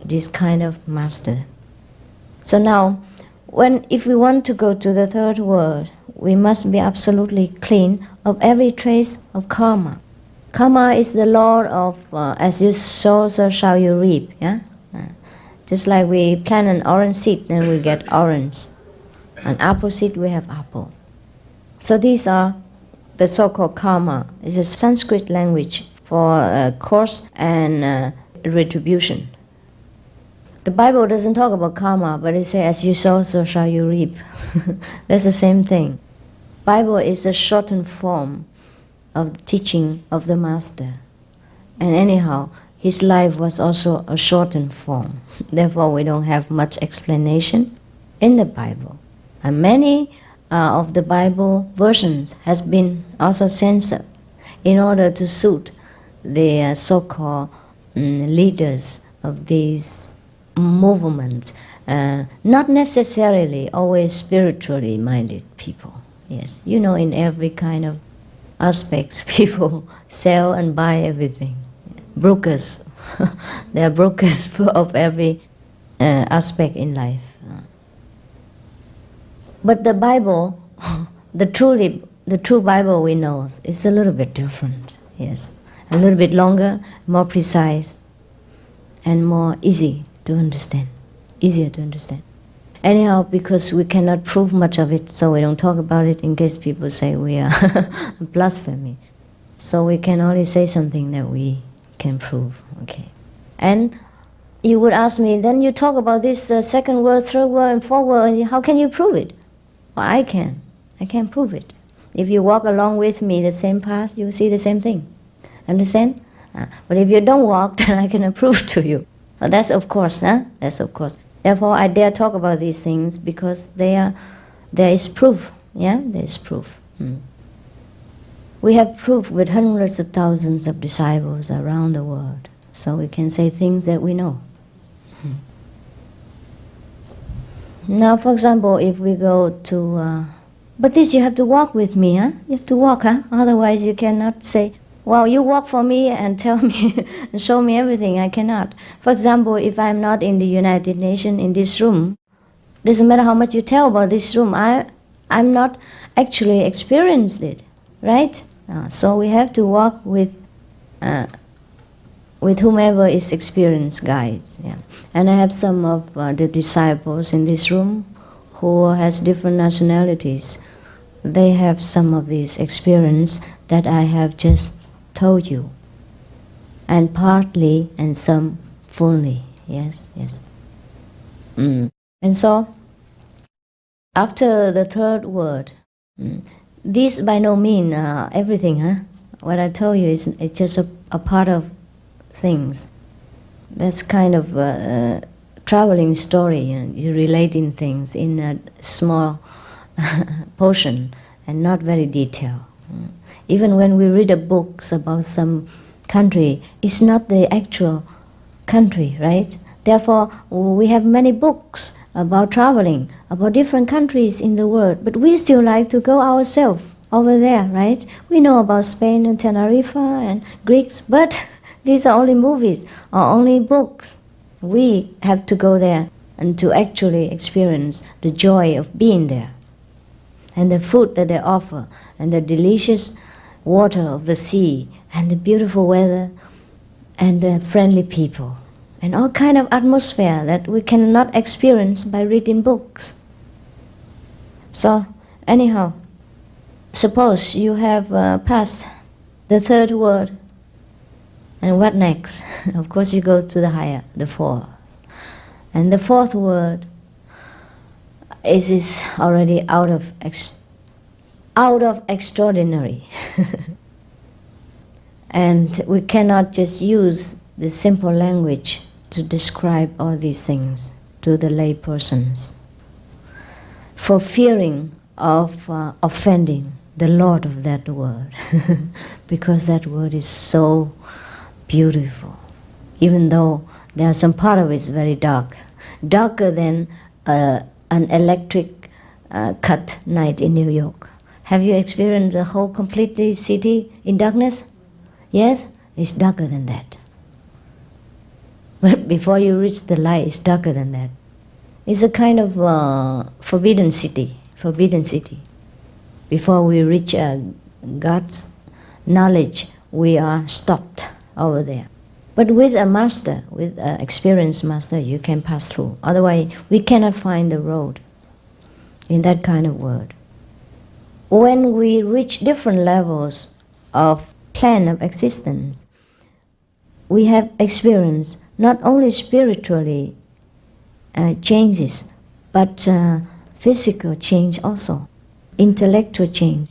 this kind of master. So now, if we want to go to the third world, we must be absolutely clean of every trace of karma. Karma is the law of as you sow, so shall you reap. Just like we plant an orange seed, then we get orange. An apple seed, we have apple. So these are the so-called karma. It's a Sanskrit language for cause and retribution. The Bible doesn't talk about karma, but it says, as you sow, so shall you reap. That's the same thing. Bible is the shortened form of the teaching of the Master. And anyhow, his life was also a shortened form. Therefore, we don't have much explanation in the Bible. And many of the Bible versions has been also censored in order to suit the so-called leaders of these movements, not necessarily always spiritually minded people. Yes, in every kind of aspects, people sell and buy everything. Brokers, they are brokers of every aspect in life. But the Bible, the true Bible we know is a little bit different. Yes, a little bit longer, more precise, and more easy to understand, easier to understand. Anyhow, because we cannot prove much of it, so we don't talk about it in case people say we are blasphemy. So we can only say something that we can prove, okay? And you would ask me, then you talk about this second word, third word, and fourth word, and how can you prove it? Well, I can prove it. If you walk along with me the same path, you see the same thing. Understand? But if you don't walk, then I cannot prove to you. Well, that's of course, huh? That's of course. Therefore, I dare talk about these things because there is proof. Yeah, there is proof. We have proof with hundreds of thousands of disciples around the world, so we can say things that we know. Now, for example, if we go to, but this you have to walk with me, huh? You have to walk, huh? Otherwise, you cannot say, well, you walk for me and tell me and show me everything. I cannot. For example, if I'm not in the United Nations in this room, doesn't matter how much you tell about this room, I'm not actually experienced it, right? So we have to walk with whomever is experienced guides. Yeah. And I have some of the disciples in this room who has different nationalities. They have some of this experience that I have just told you, and partly and some fully. Yes. And so, after the third word, this by no means everything, huh? What I told you is it's just a part of things. That's kind of a traveling story. You're relating things in a small portion and not very detailed. Even when we read books about some country, it's not the actual country, right? Therefore, we have many books about traveling, about different countries in the world, but we still like to go ourselves over there, right? We know about Spain and Tenerife and Greeks, but these are only movies or only books. We have to go there and to actually experience the joy of being there, and the food that they offer, and the delicious water of the sea, and the beautiful weather, and the friendly people, and all kind of atmosphere that we cannot experience by reading books. So, anyhow, suppose you have passed the third word, and what next? Of course, you go to the higher, the fourth. And the fourth word is already out of extraordinary. And we cannot just use the simple language to describe all these things to the lay persons, for fearing of offending the Lord of that word, because that word is so beautiful, even though there are some part of it is very dark, darker than an electric cut night in New York. Have you experienced the whole completely city in darkness? Yes? It's darker than that. But before you reach the light, it's darker than that. It's a kind of forbidden city. Before we reach God's knowledge, we are stopped over there. But with a master, with an experienced master, you can pass through. Otherwise, we cannot find the road in that kind of world. When we reach different levels of plan of existence, we have experienced not only spiritually changes, but physical change also, intellectual change,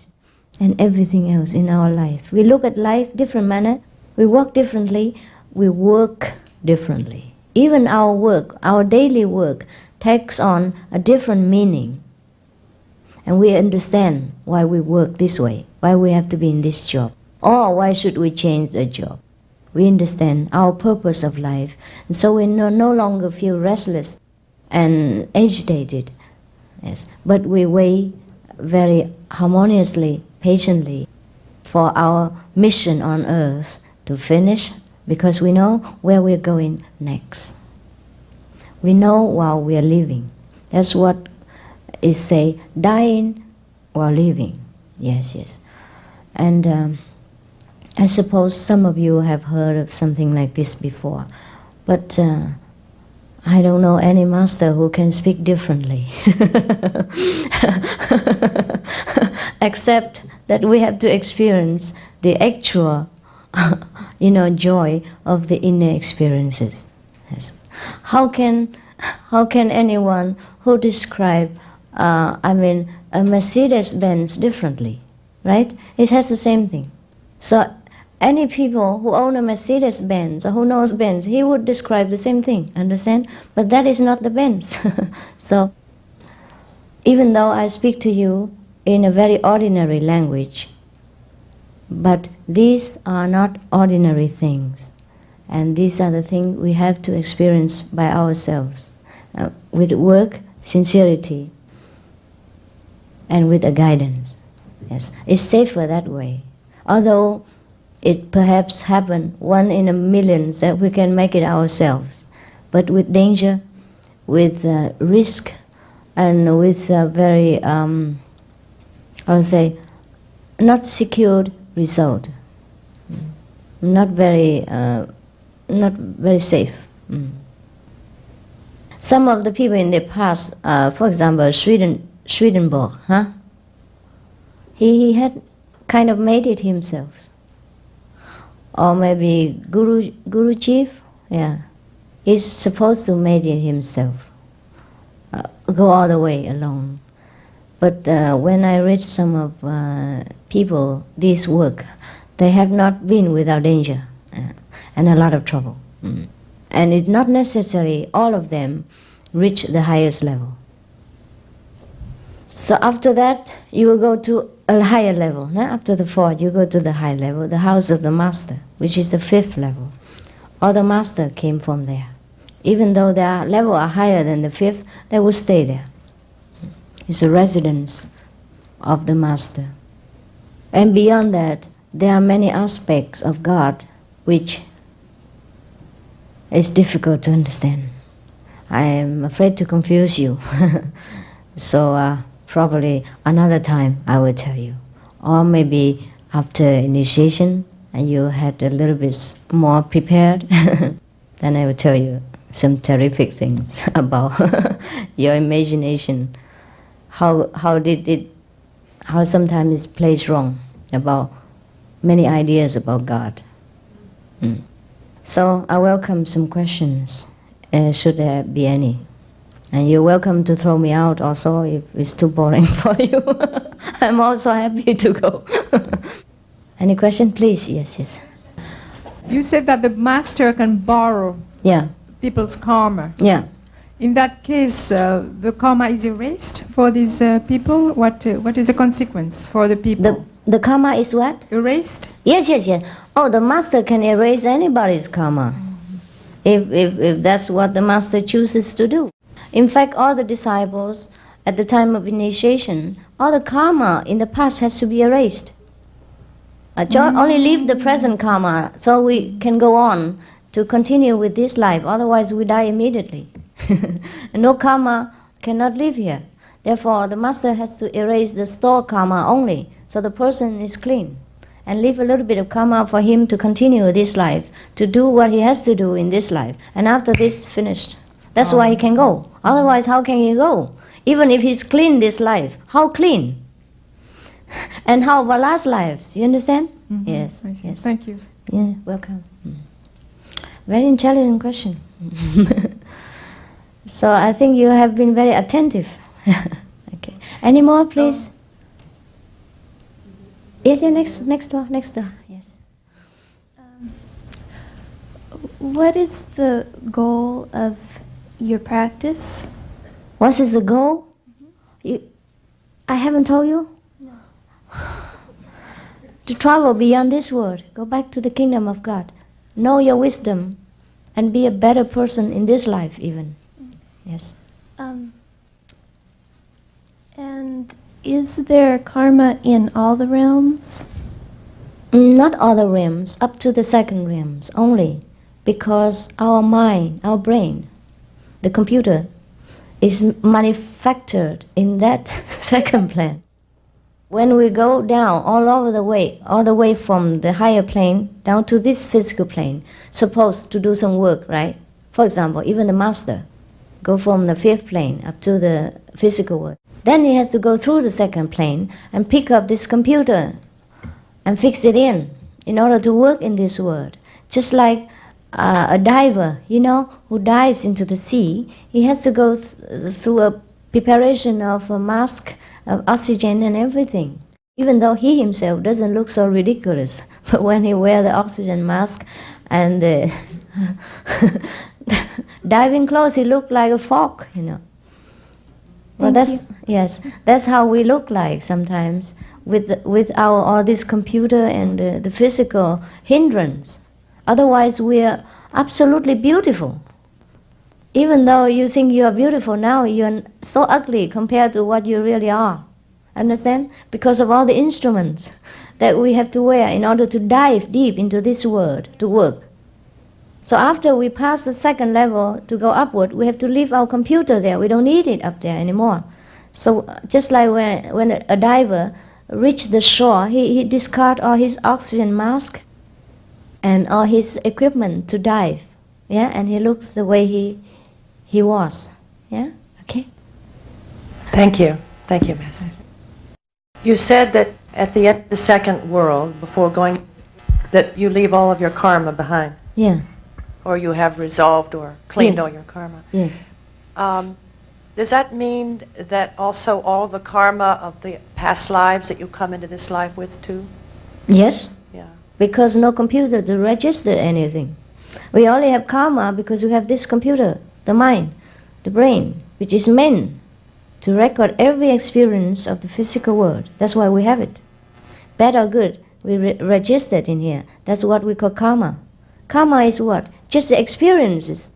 and everything else in our life. We look at life different manner, we walk differently, we work differently. Even our work, our daily work, takes on a different meaning. And we understand why we work this way, why we have to be in this job, or why should we change the job. We understand our purpose of life, and so we no longer feel restless and agitated. Yes, but we wait very harmoniously, patiently, for our mission on earth to finish, because we know where we're going next. We know while we are living. That's what is say, dying while living. Yes. And I suppose some of you have heard of something like this before, but I don't know any master who can speak differently. Except that we have to experience the actual joy of the inner experiences. Yes. How can anyone who describe a Mercedes-Benz differently, right? It has the same thing. So any people who own a Mercedes-Benz or who knows Benz, he would describe the same thing, understand? But that is not the Benz. So even though I speak to you in a very ordinary language, but these are not ordinary things. And these are the things we have to experience by ourselves, with work, sincerity, and with a guidance. Yes, it's safer that way. Although it perhaps happen 1 in a million that we can make it ourselves, but with danger, with risk, and with very, I would say, not secured result, not very safe. Some of the people in the past, for example, Swedenborg, he had kind of made it himself. Or maybe Guruji, he's supposed to make it himself, go all the way alone. But when I read some of people, this work, they have not been without danger and a lot of trouble. And it's not necessary all of them reach the highest level. So after that, you will go to a higher level. No? After the 4th, you go to the high level, the house of the master, which is the 5th level. All the master came from there. Even though their level are higher than the 5th, they will stay there. It's a residence of the master. And beyond that, there are many aspects of God which is difficult to understand. I am afraid to confuse you. So probably another time I will tell you. Or maybe after initiation and you had a little bit more prepared, then I will tell you some terrific things about your imagination. How sometimes it plays wrong about many ideas about God. So I welcome some questions, should there be any. And you're welcome to throw me out also if it's too boring for you. I'm also happy to go. Any question, please? Yes. You said that the master can borrow people's karma. Yeah. In that case, the karma is erased for these people. What is the consequence for the people? The karma is what? Erased? Yes. Oh, the master can erase anybody's karma, if that's what the master chooses to do. In fact, all the disciples at the time of initiation, all the karma in the past has to be erased. Only leave the present karma so we can go on to continue with this life. Otherwise, we die immediately. No karma cannot live here. Therefore, the master has to erase the stored karma only, so the person is clean, and leave a little bit of karma for him to continue this life, to do what he has to do in this life. And after this finished, that's why he can go. Otherwise, how can he go? Even if he's clean this life, how clean? And how about last lives? You understand? Mm-hmm. Yes. Thank you. Yeah, welcome. Very intelligent question. So I think you have been very attentive. Okay. Any more, please? Yes, next door. Yes. What is the goal of your practice? What is the goal? I haven't told you? No. To travel beyond this world, go back to the kingdom of God. Know your wisdom and be a better person in this life even. Yes. And is there karma in all the realms? Not all the realms, up to the 2nd realms only, because our mind, our brain, the computer, is manufactured in that 2nd plane. When we go down all the way from the higher plane down to this physical plane, supposed to do some work, right? For example, even the master go from the fifth plane up to the physical world. Then he has to go through the second plane and pick up this computer and fix it in order to work in this world. Just like a diver, who dives into the sea, he has to go through a preparation of a mask, of oxygen and everything. Even though he himself doesn't look so ridiculous, but when he wears the oxygen mask and the diving clothes, he looked like a frog, Well, that's how we look like sometimes with our all this computer and the physical hindrance. Otherwise, we are absolutely beautiful. Even though you think you are beautiful now, you are so ugly compared to what you really are. Understand? Because of all the instruments that we have to wear in order to dive deep into this world to work. So after we pass the second level to go upward, we have to leave our computer there. We don't need it up there anymore. So just like when a diver reaches the shore, he discards all his oxygen mask and all his equipment to dive. Yeah, and he looks the way he was. Yeah, okay. Thank you, Master. You said that at the end of the second world, before going, that you leave all of your karma behind. Yeah. Or you have resolved or cleaned Yes. all your karma. Yes. Does that mean that also all the karma of the past lives that you come into this life with too? Yes. Yeah. Because no computer to register anything. We only have karma because we have this computer, the mind, the brain, which is meant to record every experience of the physical world. That's why we have it. Bad or good, we register it in here. That's what we call karma. Karma is what? Just the experiences,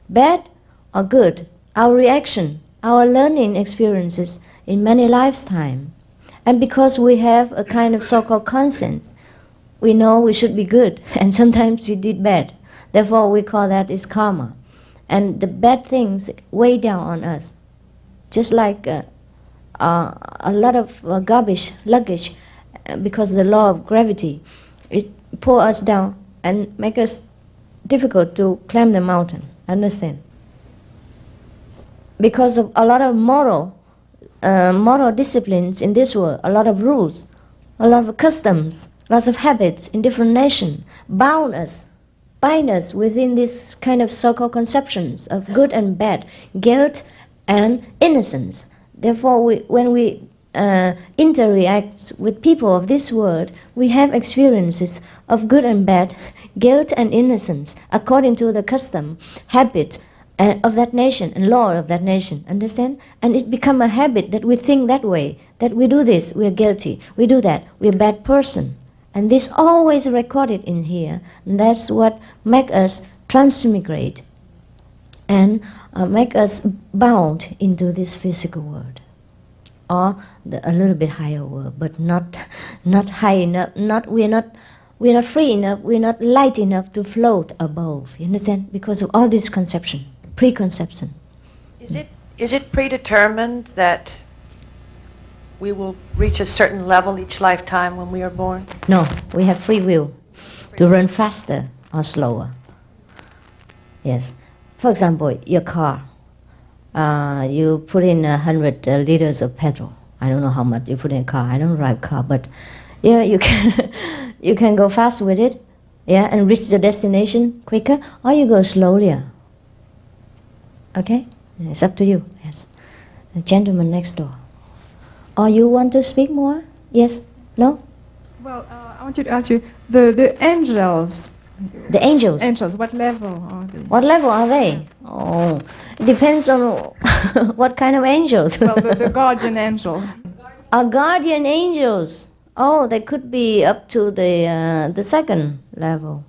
bad or good, our reaction, our learning experiences in many lifetimes. And because we have a kind of so-called conscience, we know we should be good, and sometimes we did bad. Therefore, we call that is karma. And the bad things weigh down on us. Just like a lot of garbage, luggage, because of the law of gravity, it pulls us down and makes us difficult to climb the mountain. Understand? Because of a lot of moral disciplines in this world, a lot of rules, a lot of customs, lots of habits in different nations, bind us within this kind of so-called conceptions of good and bad, guilt and innocence. Therefore, when we interact with people of this world, we have experiences of good and bad, guilt and innocence, according to the custom, habit of that nation and law of that nation. Understand? And it becomes a habit that we think that way, that we do this, we are guilty. We do that, we are a bad person. And this always recorded in here. And that's what makes us transmigrate and make us bound into this physical world, or a little bit higher world, but not high enough. We're not free enough. We're not light enough to float above. You understand? Because of all this conception, preconception. Is it predetermined that we will reach a certain level each lifetime when we are born? No, we have free will to run faster or slower. Yes. For example, your car. You put in 100 liters of petrol. I don't know how much you put in a car. I don't drive a car, but yeah, you can you can go fast with it, yeah, and reach the destination quicker, or you go slowly. Okay, it's up to you. Yes, the gentleman next door. Or you want to speak more? Yes? No? Well, I want you to ask you, the angels. The angels. Angels, what level are they? What level are they? Oh, it depends on what kind of angels. Well, the guardian angels. Our guardian angels. Oh, they could be up to the second level.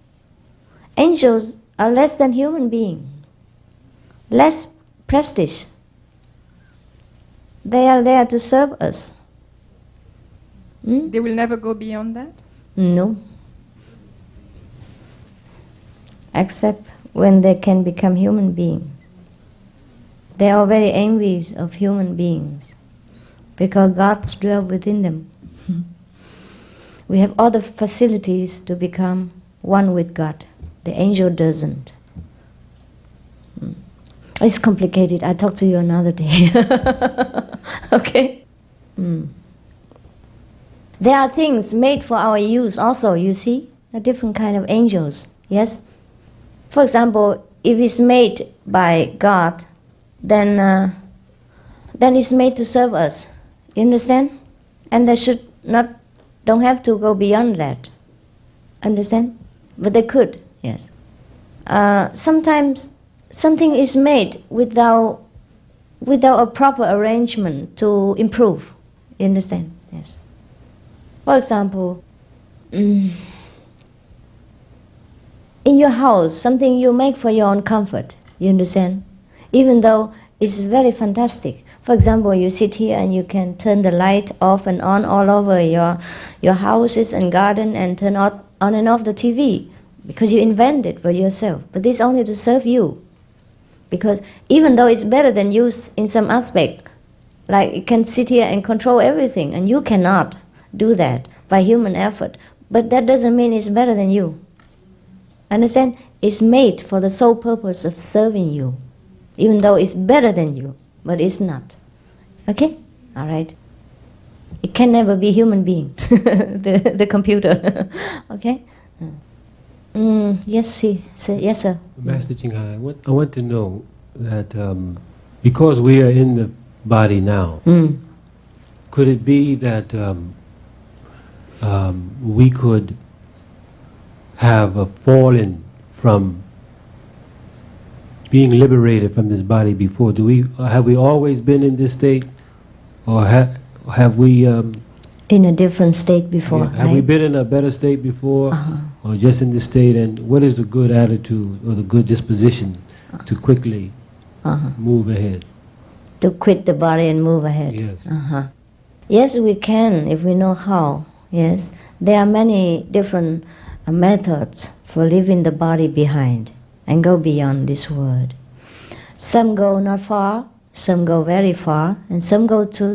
Angels are less than human beings. Less prestige. They are there to serve us. They will never go beyond that? No. Except when they can become human beings. They are very envious of human beings because God dwells within them. We have all the facilities to become one with God. The angel doesn't. It's complicated. I'll talk to you another day. Okay? There are things made for our use also, you see? A different kind of angels. Yes? For example, if it's made by God, then it's made to serve us. You understand? And they don't have to go beyond that. Understand? But they could, yes. Sometimes something is made without a proper arrangement to improve. You understand? Yes. For example, in your house, something you make for your own comfort. You understand? Even though it's very fantastic. For example, you sit here and you can turn the light off and on all over your houses and garden and turn on and off the TV because you invent it for yourself. But this is only to serve you. Because even though it's better than you in some aspect, like it can sit here and control everything, and you cannot do that by human effort. But that doesn't mean it's better than you. Understand? It's made for the sole purpose of serving you. Even though it's better than you, but it's not. Okay? All right. It can never be human being, the computer. Okay? Yes, yes, sir. Master Ching Hai, I want to know that because we are in the body now, could it be that we could have fallen from being liberated from this body before? Have we always been in this state, or have we? In a different state before. Have we been in a better state before, or just in this state? And what is the good attitude or the good disposition to quickly move ahead? To quit the body and move ahead. Yes. Yes, we can if we know how. Yes, there are many different methods for leaving the body behind and go beyond this world. Some go not far, some go very far, and some go to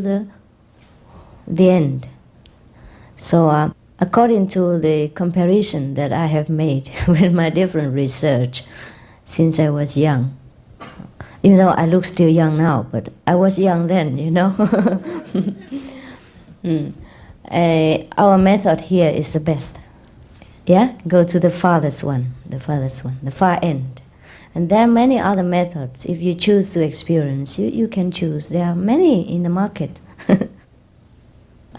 the end. So according to the comparison that I have made with my different research since I was young, even though I look still young now, but I was young then, you know. Our method here is the best. Yeah, go to the farthest one, the far end. And there are many other methods. If you choose to experience, you can choose. There are many in the market.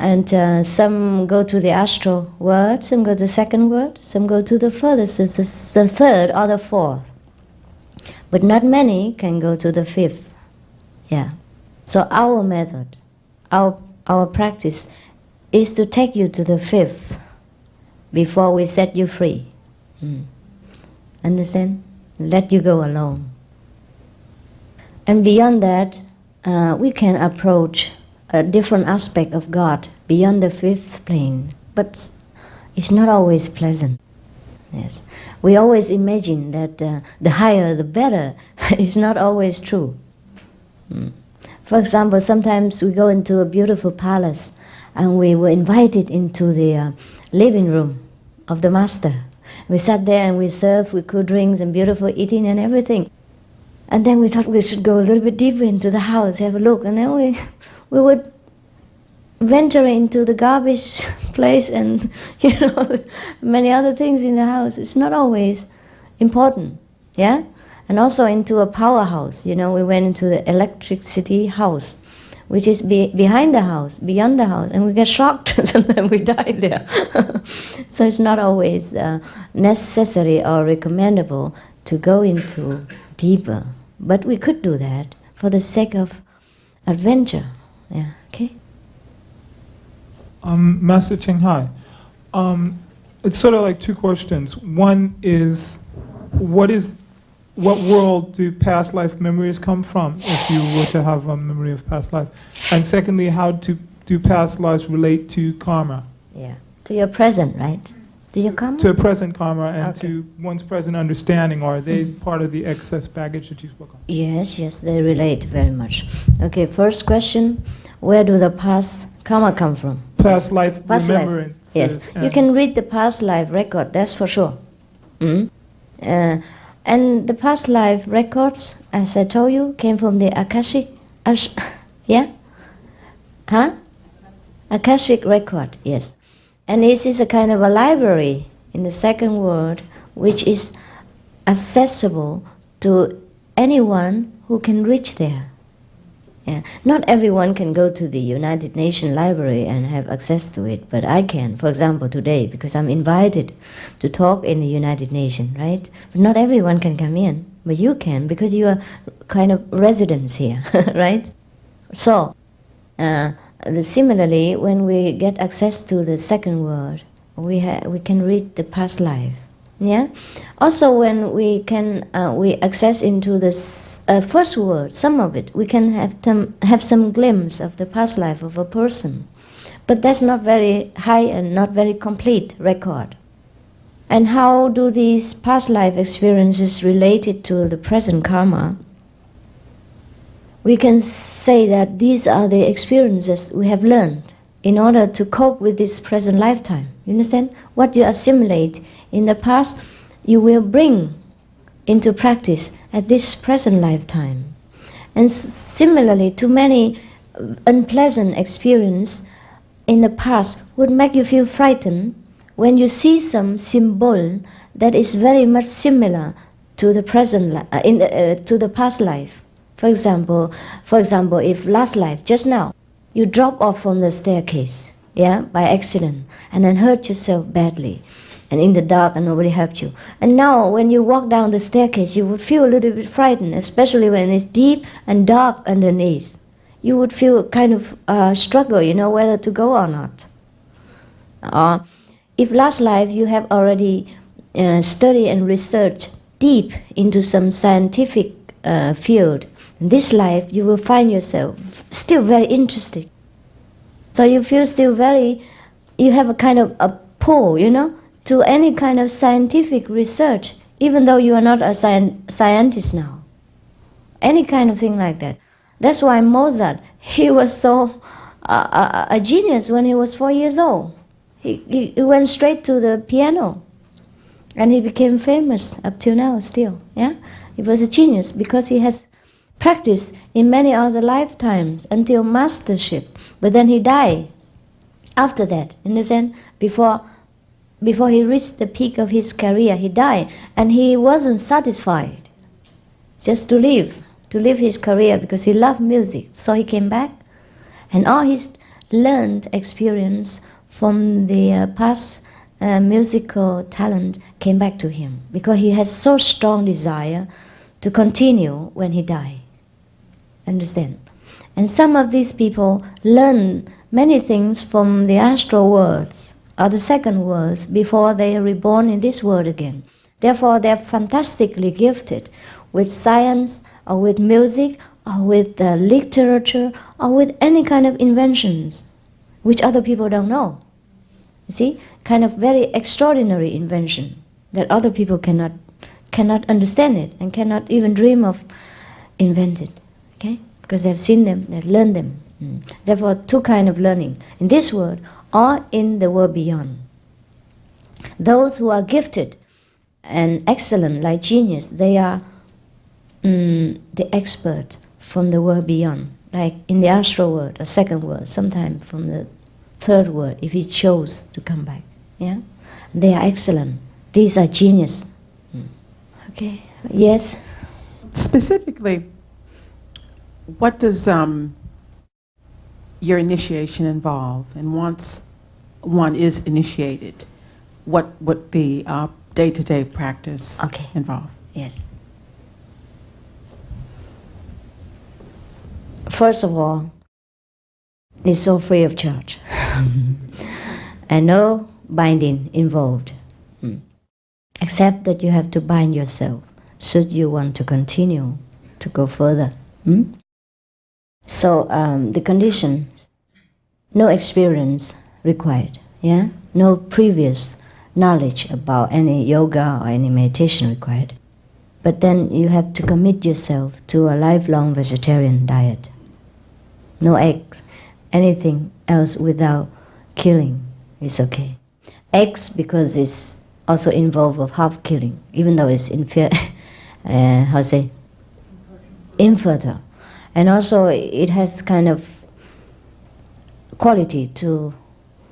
And some go to the astral world, some go to the second world, some go to the furthest, the third or the fourth. But not many can go to the fifth. Yeah. So our method, our practice is to take you to the fifth before we set you free. Understand? Let you go alone. And beyond that, we can approach a different aspect of God beyond the fifth plane. But it's not always pleasant. Yes. We always imagine that the higher the better. It's not always true. For example, sometimes we go into a beautiful palace and we were invited into the living room of the master. We sat there and we served with cool drinks and beautiful eating and everything. And then we thought we should go a little bit deeper into the house, have a look. And then we would venture into the garbage place and, many other things in the house. It's not always important, yeah? And also into a powerhouse. We went into the electricity house, which is behind the house, beyond the house, and we get shocked. Sometimes we die there. So it's not always necessary or recommendable to go into deeper. But we could do that for the sake of adventure. Yeah, okay? Master Ching Hai, it's sort of like two questions. One is, what world do past life memories come from, if you were to have a memory of past life? And secondly, how do past lives relate to karma? Yeah, to your present, right? To your karma? To a present karma and Okay. to one's present understanding. Are they part of the excess baggage that you spoke of? Yes, they relate very much. Okay, first question, where do the past karma come from? Past life Past life, remembrances. yes. You and- can read the past life record, that's for sure. And the past life records, as I told you, came from the Akashic, yeah? Huh? Akashic record, yes. And this is a kind of a library in the second world, which is accessible to anyone who can reach there. Yeah. Not everyone can go to the United Nations Library and have access to it, but I can, for example, today, because I'm invited to talk in the United Nations, right? But not everyone can come in, but you can, because you are kind of residents here, right? So, similarly, when we get access to the second world, we can read the past life. Yeah. Also, when we access into the first world, some of it, we can have some glimpse of the past life of a person, but that's not very high and not very complete record. And how do these past life experiences related to the present karma? We can say that these are the experiences we have learned in order to cope with this present lifetime. You understand? What you assimilate in the past, you will bring into practice at this present lifetime. And similarly, too many unpleasant experiences in the past would make you feel frightened when you see some symbol that is very much similar to the present to the past life. For example, if last life, just now, you drop off from the staircase, yeah, by accident, and then hurt yourself badly, and in the dark, and nobody helped you. And now, when you walk down the staircase, you would feel a little bit frightened, especially when it's deep and dark underneath. You would feel kind of struggle, whether to go or not. If last life you have already studied and researched deep into some scientific field, in this life you will find yourself still very interested. So you feel still you have a kind of a pull, to any kind of scientific research, even though you are not a scientist now. Any kind of thing like that. That's why Mozart, he was so a genius when he was 4 years old. He went straight to the piano, and he became famous up till now still. Yeah, he was a genius because he has practiced in many other lifetimes until mastership. But then he died after that. In the sense, before he reached the peak of his career, he died, and he wasn't satisfied just to live his career because he loved music. So he came back, and all his learned experience from the past musical talent came back to him because he has so strong desire to continue when he died. Understand? And some of these people learn many things from the astral worlds or the second worlds before they are reborn in this world again. Therefore, they are fantastically gifted with science or with music or with literature or with any kind of inventions which other people don't know. You see? Kind of very extraordinary invention that other people cannot understand it and cannot even dream of invent it. Okay? Because they've seen them, they've learned them. Therefore, two kinds of learning, in this world or in the world beyond. Those who are gifted and excellent, like genius, they are the expert from the world beyond, like in the astral world, or second world, sometimes from the third world, if he chose to come back. Yeah, they are excellent. These are genius. Okay. Yes. Specifically, what does your initiation involve? And once one is initiated, what the day-to-day practice involve? Yes. First of all, it's all free of charge. And no binding involved. Except that you have to bind yourself should you want to continue to go further. So the conditions, no experience required, yeah? No previous knowledge about any yoga or any meditation required. But then you have to commit yourself to a lifelong vegetarian diet. No eggs, anything else without killing is okay. Eggs, because it's also involved with half killing, even though it's how say, infertile. And also it has kind of quality to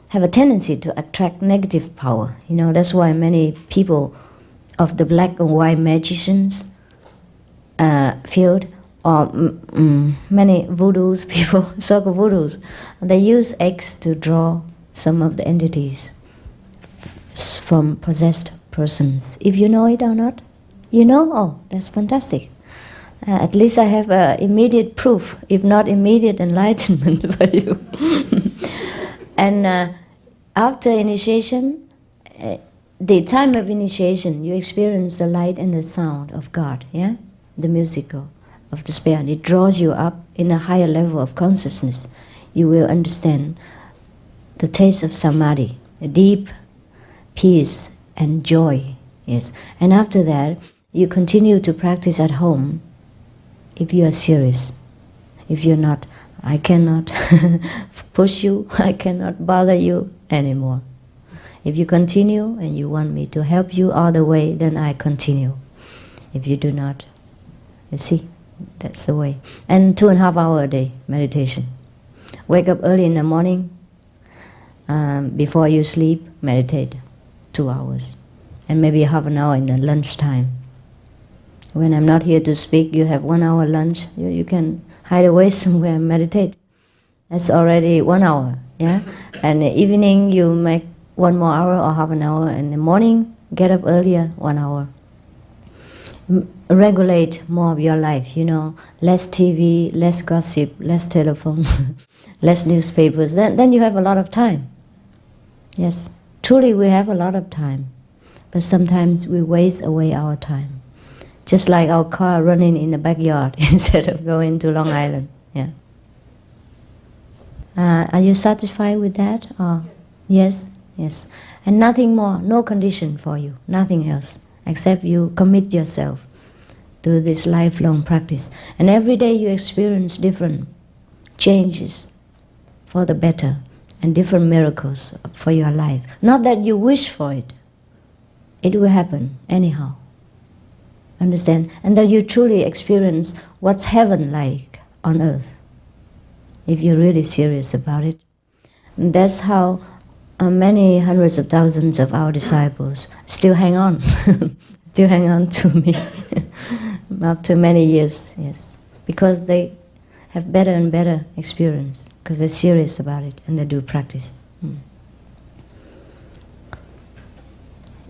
have a tendency to attract negative power. You know, that's why many people of the black and white magicians field, or many voodoos people, so-called voodoos, they use eggs to draw some of the entities from possessed persons. If you know it or not, you know? Oh, that's fantastic. At least I have immediate proof, if not immediate enlightenment for you. And after initiation, the time of initiation, you experience the light and the sound of God, yeah? The musical of the spirit. It draws you up in a higher level of consciousness. You will understand the taste of samadhi, a deep peace and joy, yes. And after that, you continue to practice at home if you are serious. If you're not, I cannot push you, I cannot bother you anymore. If you continue and you want me to help you all the way, then I continue. If you do not, you see, that's the way. And 2.5 hours a day meditation. Wake up early in the morning, before you sleep, meditate 2 hours. And maybe half an hour in the lunchtime. When I'm not here to speak, you have 1 hour lunch. You can hide away somewhere and meditate. That's already 1 hour, yeah? And the evening, you make 1 more hour or half an hour. In the morning, get up earlier, 1 hour. Regulate more of your life, you know. Less TV, less gossip, less telephone, less newspapers. Then you have a lot of time. Yes, truly we have a lot of time. But sometimes we waste away our time. Just like our car running in the backyard instead of going to Long Island. Yeah. Are you satisfied with that? Or yes, yes. And nothing more, no condition for you, nothing else, except you commit yourself to this lifelong practice. And every day you experience different changes for the better and different miracles for your life. Not that you wish for it. It will happen anyhow. Understand? And that you truly experience what's heaven like on earth, if you're really serious about it. And that's how many hundreds of thousands of our disciples still hang on, still hang on to me after many years, yes. Because they have better and better experience, because they're serious about it and they do practice.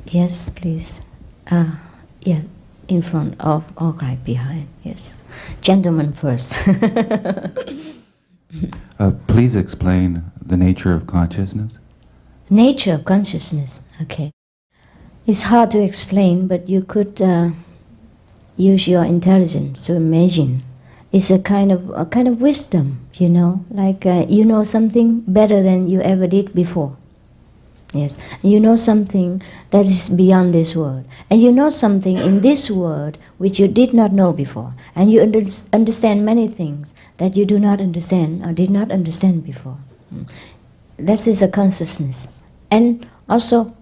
Yes, please. Yeah. In front of, or right behind, yes. Gentleman first. Please explain the nature of consciousness. Nature of consciousness, okay. It's hard to explain, but you could use your intelligence to imagine. It's a kind of wisdom, you know, like you know something better than you ever did before. Yes, you know something that is beyond this world. And you know something in this world which you did not know before. And you understand many things that you do not understand or did not understand before. That is a consciousness. And also,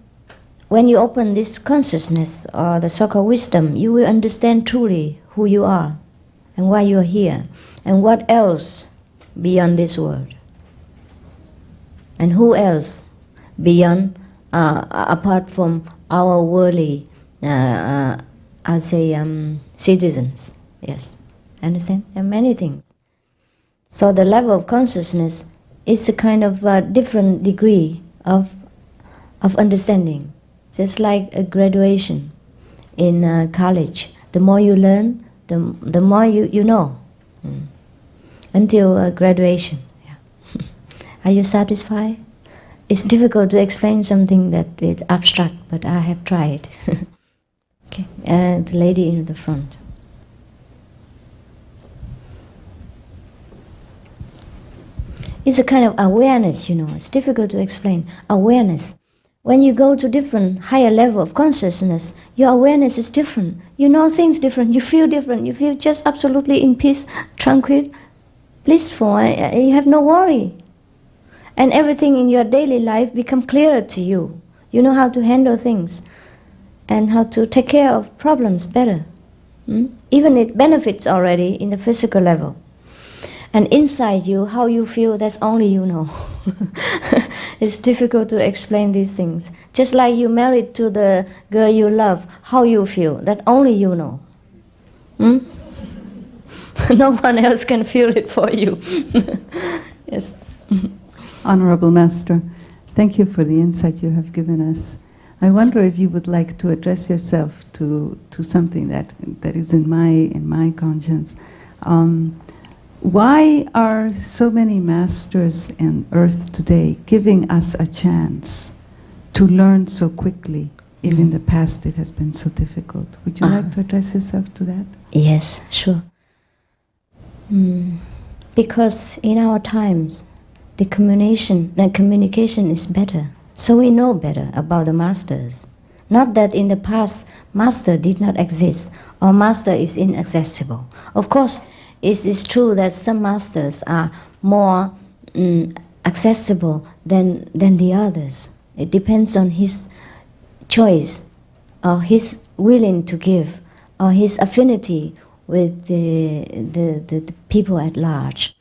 when you open this consciousness or the so-called wisdom, you will understand truly who you are and why you are here and what else beyond this world. And who else beyond, apart from our worldly, I'll say, citizens. Yes, understand? There are many things. So the level of consciousness is a kind of different degree of understanding. Just like a graduation in college. The more you learn, the more you know. Until graduation. Yeah. Are you satisfied? It's difficult to explain something that is abstract, but I have tried. Okay, the lady in the front. It's a kind of awareness, you know. It's difficult to explain. Awareness. When you go to different, higher level of consciousness, your awareness is different. You know things different. You feel different. You feel just absolutely in peace, tranquil, blissful. You have no worry. And everything in your daily life becomes clearer to you. You know how to handle things and how to take care of problems better. Even it benefits already in the physical level. And inside you, how you feel, that's only you know. It's difficult to explain these things. Just like you married to the girl you love, how you feel, that only you know. No one else can feel it for you. Yes. Honorable Master, thank you for the insight you have given us. I wonder if you would like to address yourself to something that is in my conscience. Why are so many masters in earth today giving us a chance to learn so quickly, if in the past it has been so difficult? Would you like to address yourself to that? Yes, sure. Because in our times, the communication is better. So we know better about the masters. Not that in the past, master did not exist, or master is inaccessible. Of course, it is true that some masters are more accessible than the others. It depends on his choice, or his willing to give, or his affinity with the people at large.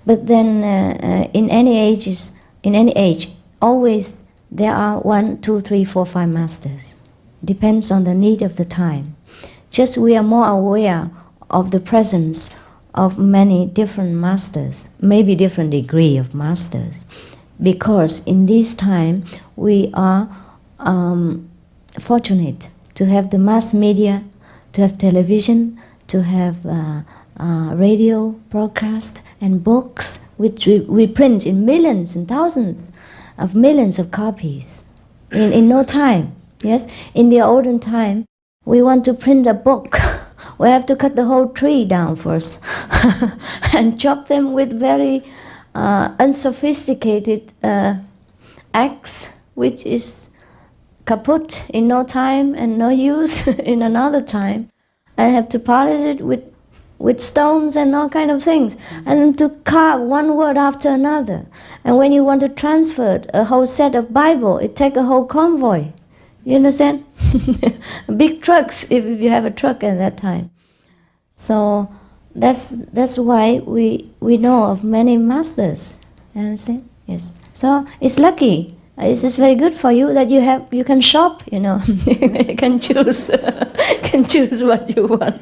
But then in any age, always there are 1, 2, 3, 4, 5 masters. Depends on the need of the time. Just we are more aware of the presence of many different masters, maybe different degree of masters, because in this time we are fortunate to have the mass media, to have television, to have radio broadcast and books, which we print in millions and thousands of millions of copies in no time. Yes, in the olden time, we want to print a book. We have to cut the whole tree down first and chop them with very unsophisticated axe, which is kaput in no time and no use in another time. I have to polish it with stones and all kind of things, and to carve one word after another. And when you want to transfer a whole set of Bible, it takes a whole convoy. You understand? Big trucks, if you have a truck at that time. So that's why we know of many masters. You understand? Yes. So it's lucky. It's just very good for you that you can shop. You know, you can choose what you want.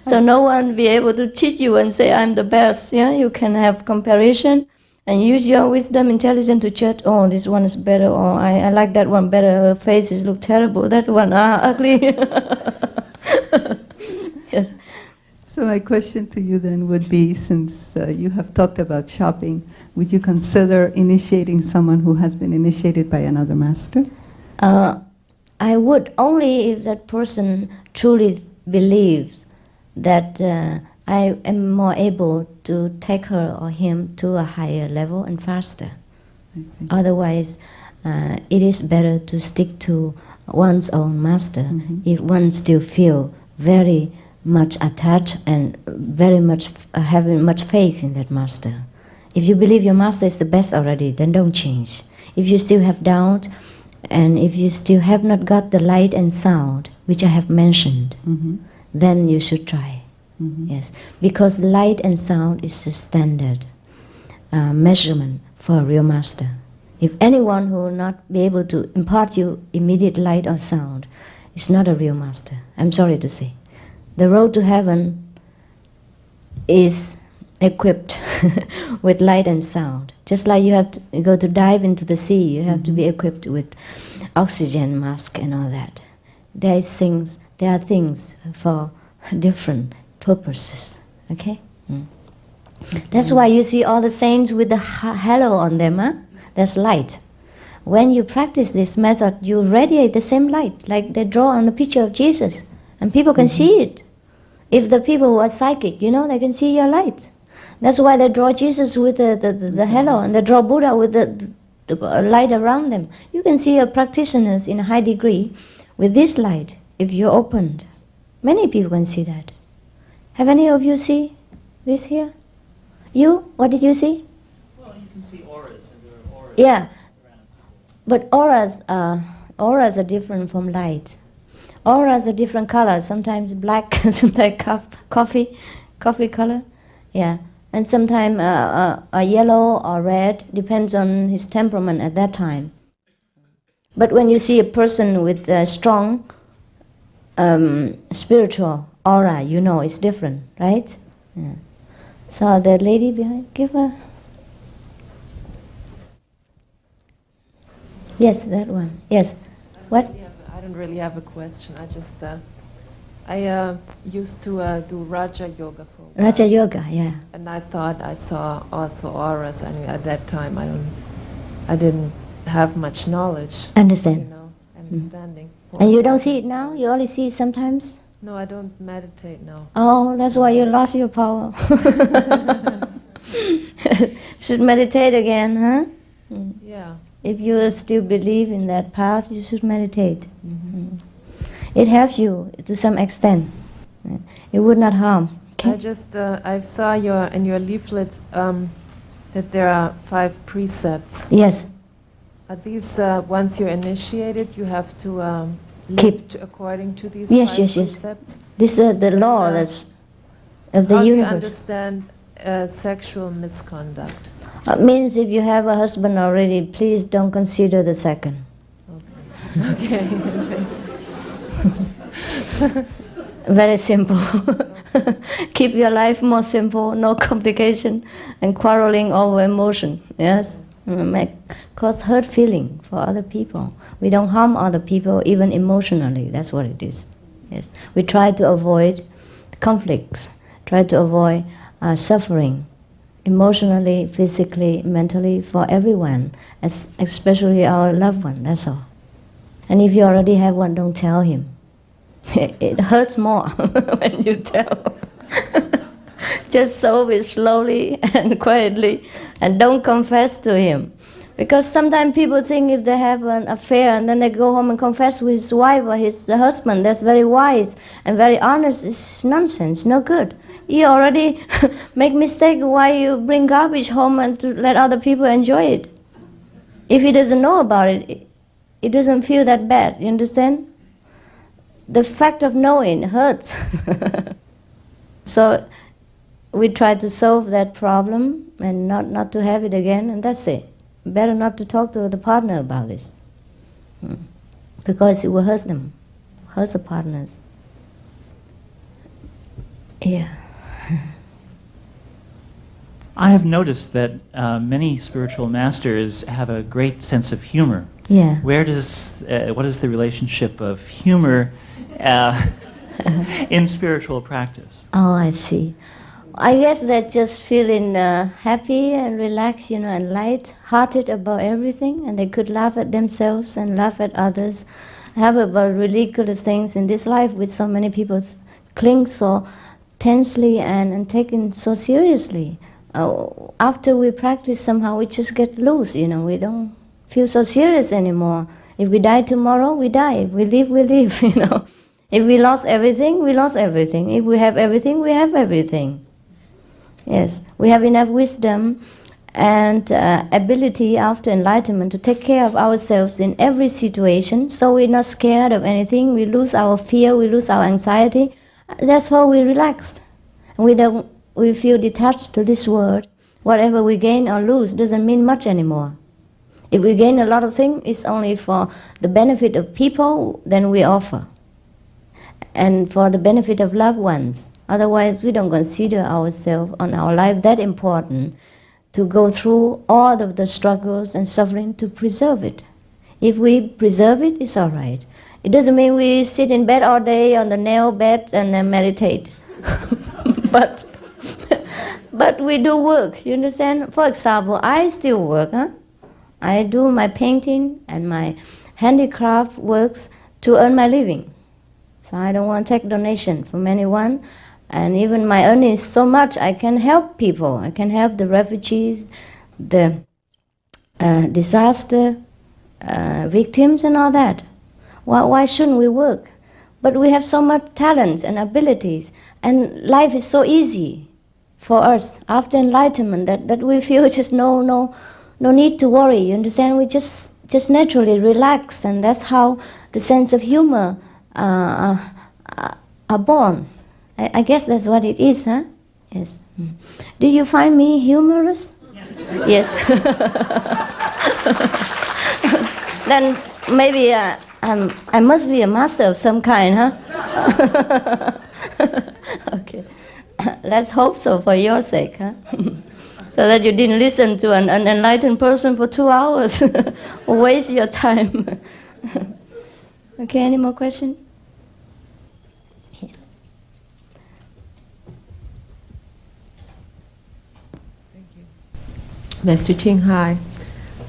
So no one be able to teach you and say I'm the best. Yeah, you can have comparison and use your wisdom, intelligence to judge. Oh, this one is better. Or I like that one better. Her faces look terrible. That one ugly. Yes. So my question to you then would be, since you have talked about shopping, would you consider initiating someone who has been initiated by another master? I would, only if that person truly believes that I am more able to take her or him to a higher level and faster. I see. Otherwise, it is better to stick to one's own master if one still feel very much attached and very much having much faith in that master. If you believe your master is the best already, then don't change. If you still have doubt, and if you still have not got the light and sound, which I have mentioned, then you should try. Yes, because light and sound is the standard measurement for a real master. If anyone who will not be able to impart you immediate light or sound is not a real master. I'm sorry to say. The road to heaven is equipped with light and sound. Just like you have to go to dive into the sea, you have to be equipped with oxygen mask and all that. There are things for different purposes. Okay? That's why you see all the saints with the halo on them. Huh? That's light. When you practice this method, you radiate the same light, like they draw on the picture of Jesus, and people can see it. If the people who are psychic, they can see your light. That's why they draw Jesus with the halo, and they draw Buddha with the light around them. You can see your practitioners in a high degree with this light, if you're opened. Many people can see that. Have any of you see this here? You? What did you see? Well, you can see auras, and there are auras. Yeah. But auras are different from light. Auras are different colors. Sometimes black, sometimes coffee color. Yeah, and sometimes a yellow or red, depends on his temperament at that time. But when you see a person with a strong spiritual aura, you know it's different, right? Yeah. So the lady behind, give her. Yes, that one. Yes. What? I don't really have a question. I just I used to do Raja Yoga for a while. Raja Yoga, yeah. And I thought I saw also auras. I mean, at that time, I didn't have much knowledge. Understand. You know, understanding. And you don't see it now? You only see it sometimes? No, I don't meditate now. Oh, that's why you lost your power. Should meditate again, huh? Yeah. If you still believe in that path, you should meditate. It helps you to some extent. It would not harm. I just I saw in your leaflet that there are 5 precepts. Yes. Are these once you're initiated, you have to live according to these 5 precepts? This is the law of the How do you universe. understand sexual misconduct? Means if you have a husband already, please don't consider the second. Okay. Very simple. Keep your life more simple, no complication, and quarreling over emotion. Yes, cause hurt feeling for other people. We don't harm other people even emotionally. That's what it is. Yes, we try to avoid conflicts, try to avoid suffering, emotionally, physically, mentally, for everyone, especially our loved one. That's all. And if you already have one, don't tell him. It hurts more when you tell. Just solve it slowly and quietly, and don't confess to him. Because sometimes people think if they have an affair and then they go home and confess with his wife or his husband, that's very wise and very honest. It's nonsense, no good. You already make mistake, why you bring garbage home and to let other people enjoy it? If he doesn't know about it, it doesn't feel that bad, you understand? The fact of knowing hurts. So we try to solve that problem and not to have it again, and that's it. Better not to talk to the partner about this. Because it will hurt them, hurt the partners. Yeah. I have noticed that many spiritual masters have a great sense of humor. Yeah. What is the relationship of humor in spiritual practice? Oh, I see. I guess they're just feeling happy and relaxed, and light-hearted about everything, and they could laugh at themselves and laugh at others, have about ridiculous things in this life which so many people cling so tensely and taken so seriously. After we practice, somehow we just get loose, we don't feel so serious anymore. If we die tomorrow, we die. If we live, we live, If we lost everything, we lost everything. If we have everything, we have everything. Yes, we have enough wisdom and ability after enlightenment to take care of ourselves in every situation, so we're not scared of anything. We lose our fear, we lose our anxiety. That's why we're relaxed. We feel detached to this world. Whatever we gain or lose doesn't mean much anymore. If we gain a lot of things, it's only for the benefit of people, then we offer. And for the benefit of loved ones. Otherwise, we don't consider ourselves and our life that important to go through all of the struggles and suffering to preserve it. If we preserve it, it's all right. It doesn't mean we sit in bed all day on the nail bed and meditate. But we do work, you understand? For example, I still work. I do my painting and my handicraft works to earn my living. So I don't want to take donation from anyone. And even my earnings so much, I can help people. I can help the refugees, the disaster victims and all that. Why shouldn't we work? But we have so much talent and abilities, and life is so easy for us after enlightenment that we feel just no need to worry. You understand? We just naturally relax, and that's how the sense of humor are born. I guess that's what it is, huh? Yes. Do you find me humorous? Yes. Then maybe I must be a master of some kind, huh? Okay. Let's hope so for your sake, huh? So that you didn't listen to an enlightened person for 2 hours. Waste your time. Okay, any more questions? Master Ching Hai,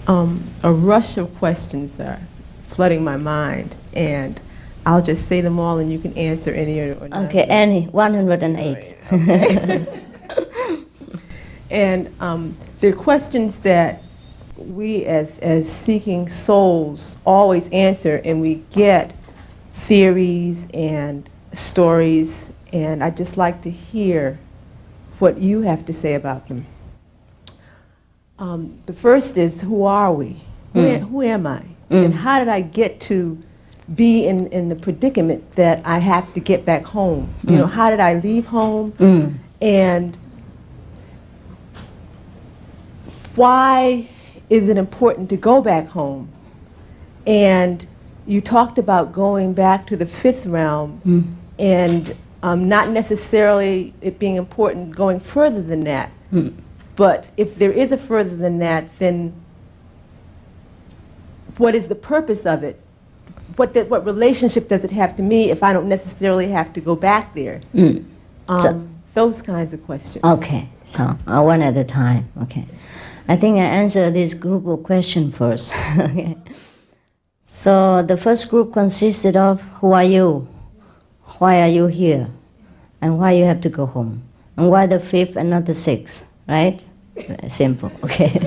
a rush of questions are flooding my mind, and I'll just say them all and you can answer any or none. Okay, any, 108. Okay. And they're questions that we as seeking souls always answer, and we get theories and stories, and I'd just like to hear what you have to say about them. The first is, who are we? Who am I? And how did I get to be in the predicament that I have to get back home? You know, how did I leave home? And why is it important to go back home? And you talked about going back to the fifth realm, and not necessarily it being important going further than that. But if there is a further than that, then what is the purpose of it? What relationship does it have to me if I don't necessarily have to go back there? Those kinds of questions. Okay, so one at a time. Okay, I think I answer this group of questions first. Okay. So the first group consisted of, who are you? Why are you here? And why you have to go home? And why the fifth and not the sixth? Right? Simple. Okay.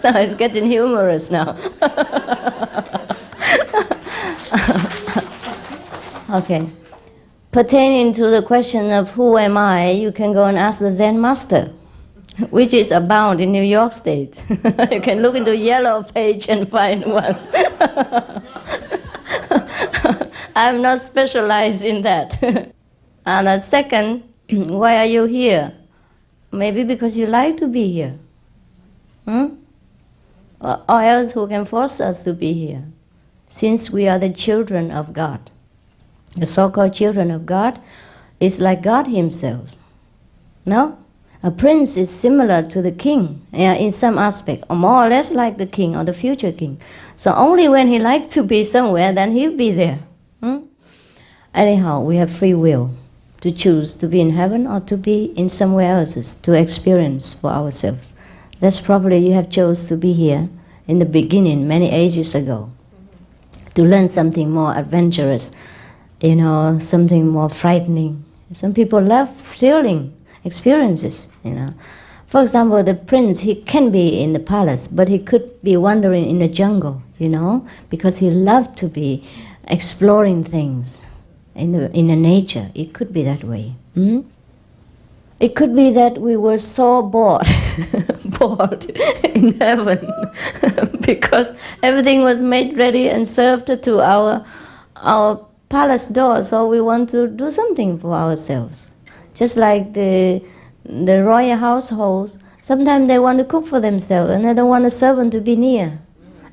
Now it's getting humorous now. Okay. Pertaining to the question of who am I, you can go and ask the Zen master, which is abound in New York State. You can look into Yellow Page and find one. I'm not specialized in that. And the second, why are you here? Maybe because you like to be here. Or else who can force us to be here? Since we are the children of God. The so-called children of God is like God himself. No? A prince is similar to the king in some aspect, or more or less like the king or the future king. So only when he likes to be somewhere, then he'll be there. Anyhow, we have free will to choose to be in heaven or to be in somewhere else, to experience for ourselves. That's probably you have chose to be here in the beginning, many ages ago, to learn something more adventurous, something more frightening. Some people love thrilling experiences, For example, the prince, he can be in the palace, but he could be wandering in the jungle, because he loved to be exploring things in the nature. It could be that way. It could be that we were so bored in heaven because everything was made ready and served to our palace door, so we want to do something for ourselves. Just like the royal households, sometimes they want to cook for themselves and they don't want a servant to be near.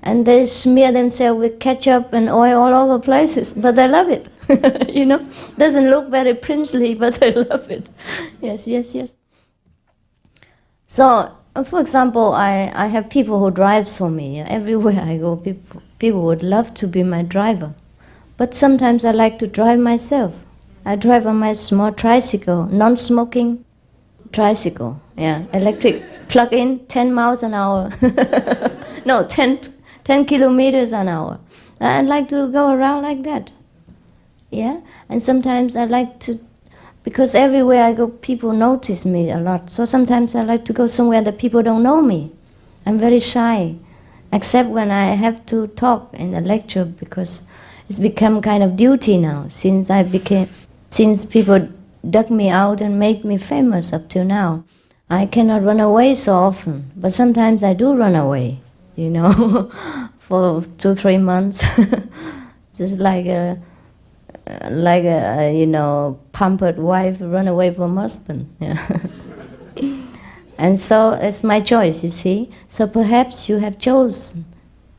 And they smear themselves with ketchup and oil all over places, but they love it. Doesn't look very princely, but they love it. Yes. So, for example, I have people who drive for me. Everywhere I go, people would love to be my driver. But sometimes I like to drive myself. I drive on my small tricycle, non-smoking tricycle. Yeah, electric, plug-in, 10 miles an hour. No, 10 kilometers an hour. I like to go around like that. Yeah, and sometimes I like to, because everywhere I go, people notice me a lot. So sometimes I like to go somewhere that people don't know me. I'm very shy, except when I have to talk in a lecture, because it's become kind of duty now, since people dug me out and made me famous up till now. I cannot run away so often, but sometimes I do run away, for 2-3 months. Just like like a pampered wife run away from husband. Yeah. And so it's my choice, you see. So perhaps you have chosen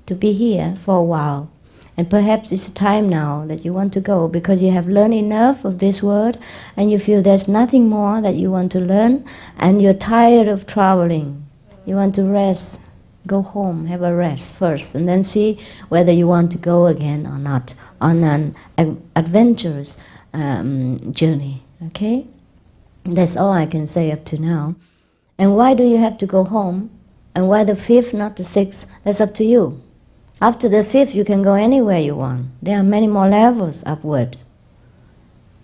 to be here for a while. And perhaps it's time now that you want to go because you have learned enough of this world and you feel there's nothing more that you want to learn and you're tired of traveling. You want to rest. Go home, have a rest first, and then see whether you want to go again or not on an adventurous journey. Okay? That's all I can say up to now. And why do you have to go home? And why the 5th, not the 6th? That's up to you. After the 5th, you can go anywhere you want. There are many more levels upward.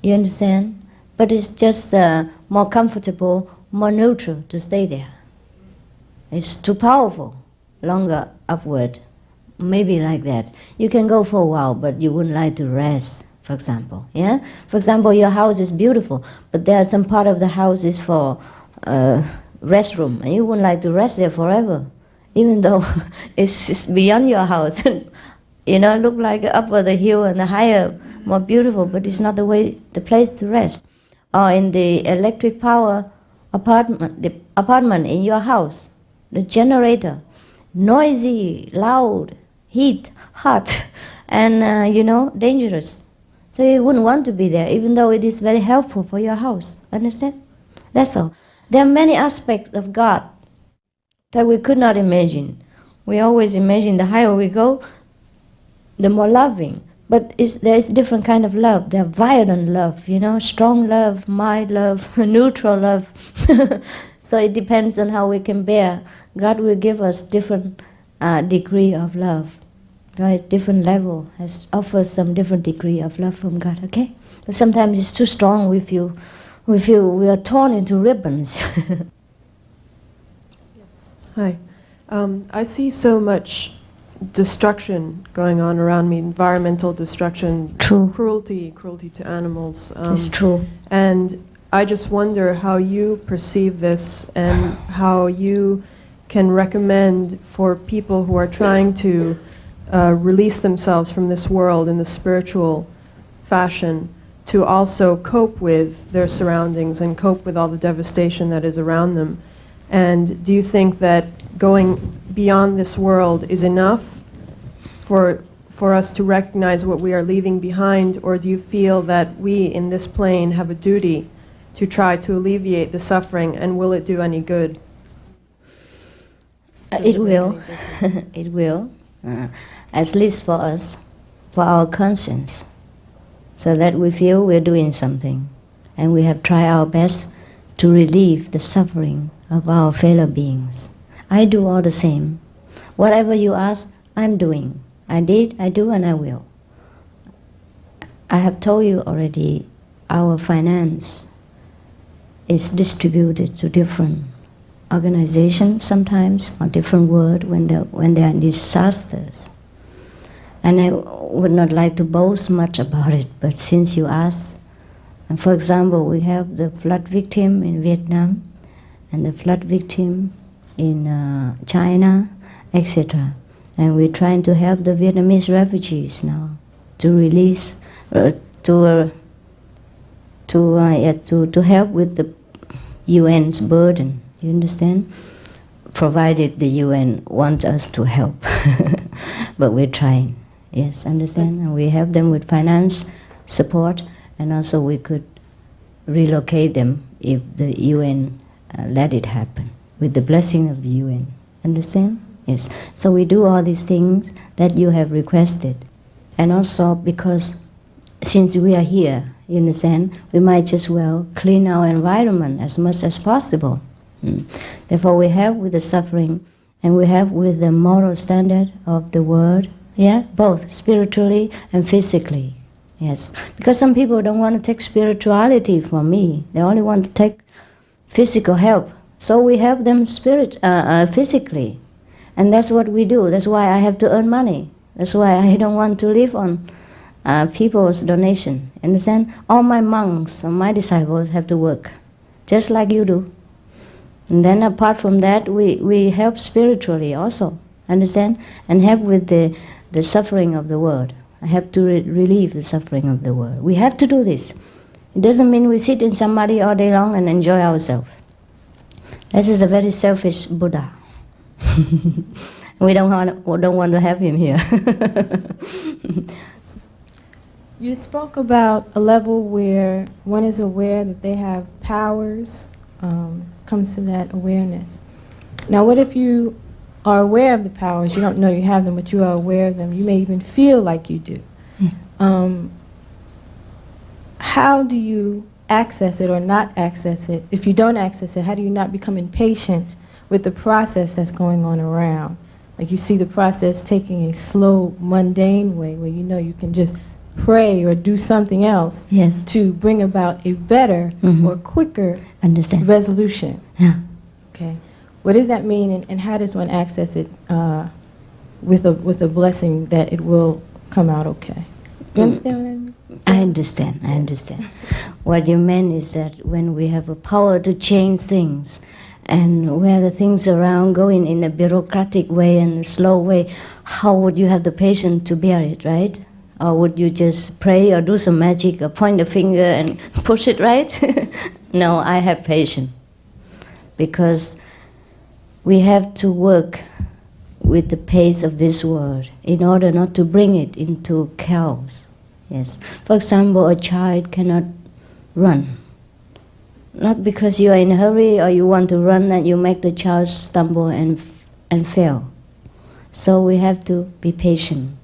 You understand? But it's just more comfortable, more neutral to stay there. It's too powerful. Longer upward, maybe like that. You can go for a while, but you wouldn't like to rest, for example. Yeah. For example, your house is beautiful, but there are some part of the house is for restroom, and you wouldn't like to rest there forever, even though it's beyond your house. Look like up the hill and the higher, more beautiful, but it's not the place to rest. Or in the electric power the apartment in your house, the generator. Noisy, loud, heat, hot, and dangerous. So you wouldn't want to be there, even though it is very helpful for your house. Understand? That's all. There are many aspects of God that we could not imagine. We always imagine the higher we go, the more loving. But there is different kind of love. There are violent love, strong love, mild love, neutral love. So it depends on how we can bear. God will give us different degree of love. Right? Different level offers some different degree of love from God. Okay? But sometimes it's too strong. We feel we are torn into ribbons. Hi. I see so much destruction going on around me, environmental destruction, True. cruelty to animals. It's true. And I just wonder how you perceive this and how you can recommend for people who are trying to release themselves from this world in the spiritual fashion to also cope with their surroundings and cope with all the devastation that is around them. And do you think that going beyond this world is enough for us to recognize what we are leaving behind, or do you feel that we in this plane have a duty to try to alleviate the suffering, and will it do any good? It will. It will. At least for us, for our conscience, so that we feel we're doing something and we have tried our best to relieve the suffering of our fellow beings. I do all the same. Whatever you ask, I'm doing. I did, I do, and I will. I have told you already, our finance is distributed to different organizations sometimes, or different world when there are disasters. And I would not like to boast much about it, but since you asked, and for example, we have the flood victim in Vietnam, and the flood victim in China, etc. And we're trying to help the Vietnamese refugees now to release, to help with the UN's burden. You understand? Provided the UN wants us to help, but we're trying. Yes, understand? And we help them with finance support, and also we could relocate them if the UN let it happen, with the blessing of the UN. Understand? Yes. So we do all these things that you have requested. And also because since we are here, you understand, we might just well clean our environment as much as possible. Therefore we help with the suffering, and we help with the moral standard of the world, yeah, both spiritually and physically. Yes, because some people don't want to take spirituality from me. They only want to take physical help. So we help them physically. And that's what we do. That's why I have to earn money. That's why I don't want to live on people's donation. Understand? All my monks and my disciples have to work, just like you do. And then apart from that, we help spiritually also. Understand? And help with the suffering of the world. I have to relieve the suffering of the world. We have to do this. It doesn't mean we sit in samadhi all day long and enjoy ourselves. This is a very selfish Buddha. We don't want to have him here. You spoke about a level where one is aware that they have powers, comes to that awareness. Now, what if you are aware of the powers, you don't know you have them, but you are aware of them, you may even feel like you do. How do you access it or not access it? If you don't access it, how do you not become impatient with the process that's going on around? Like you see the process taking a slow, mundane way where you know you can just pray or do something else to bring about a better or quicker resolution. Yeah. Okay. What does that mean, and how does one access it with a blessing that it will come out okay? You understand what I mean? I understand. What you meant is that when we have a power to change things, and where the things around going in a bureaucratic way and a slow way, how would you have the patience to bear it, right? Or would you just pray or do some magic or point a finger and push it, right? No, I have patience. Because we have to work with the pace of this world in order not to bring it into chaos. Yes. For example, a child cannot run. Not because you are in a hurry or you want to run and you make the child stumble and fail. So we have to be patient.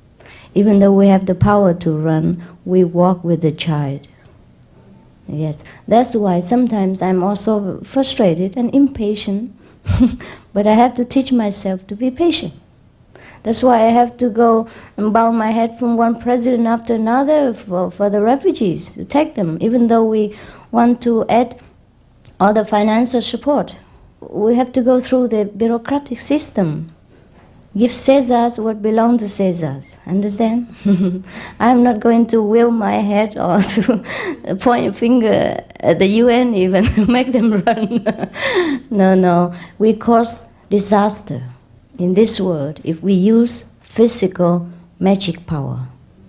Even though we have the power to run, we walk with the child. Yes, that's why sometimes I'm also frustrated and impatient, but I have to teach myself to be patient. That's why I have to go and bow my head from one president after another for the refugees, to take them, even though we want to add all the financial support. We have to go through the bureaucratic system. Give Caesars what belongs to Caesars. Understand? I'm not going to wave my head or to point a finger at the UN even, make them run. No. We cause disaster in this world if we use physical magic power.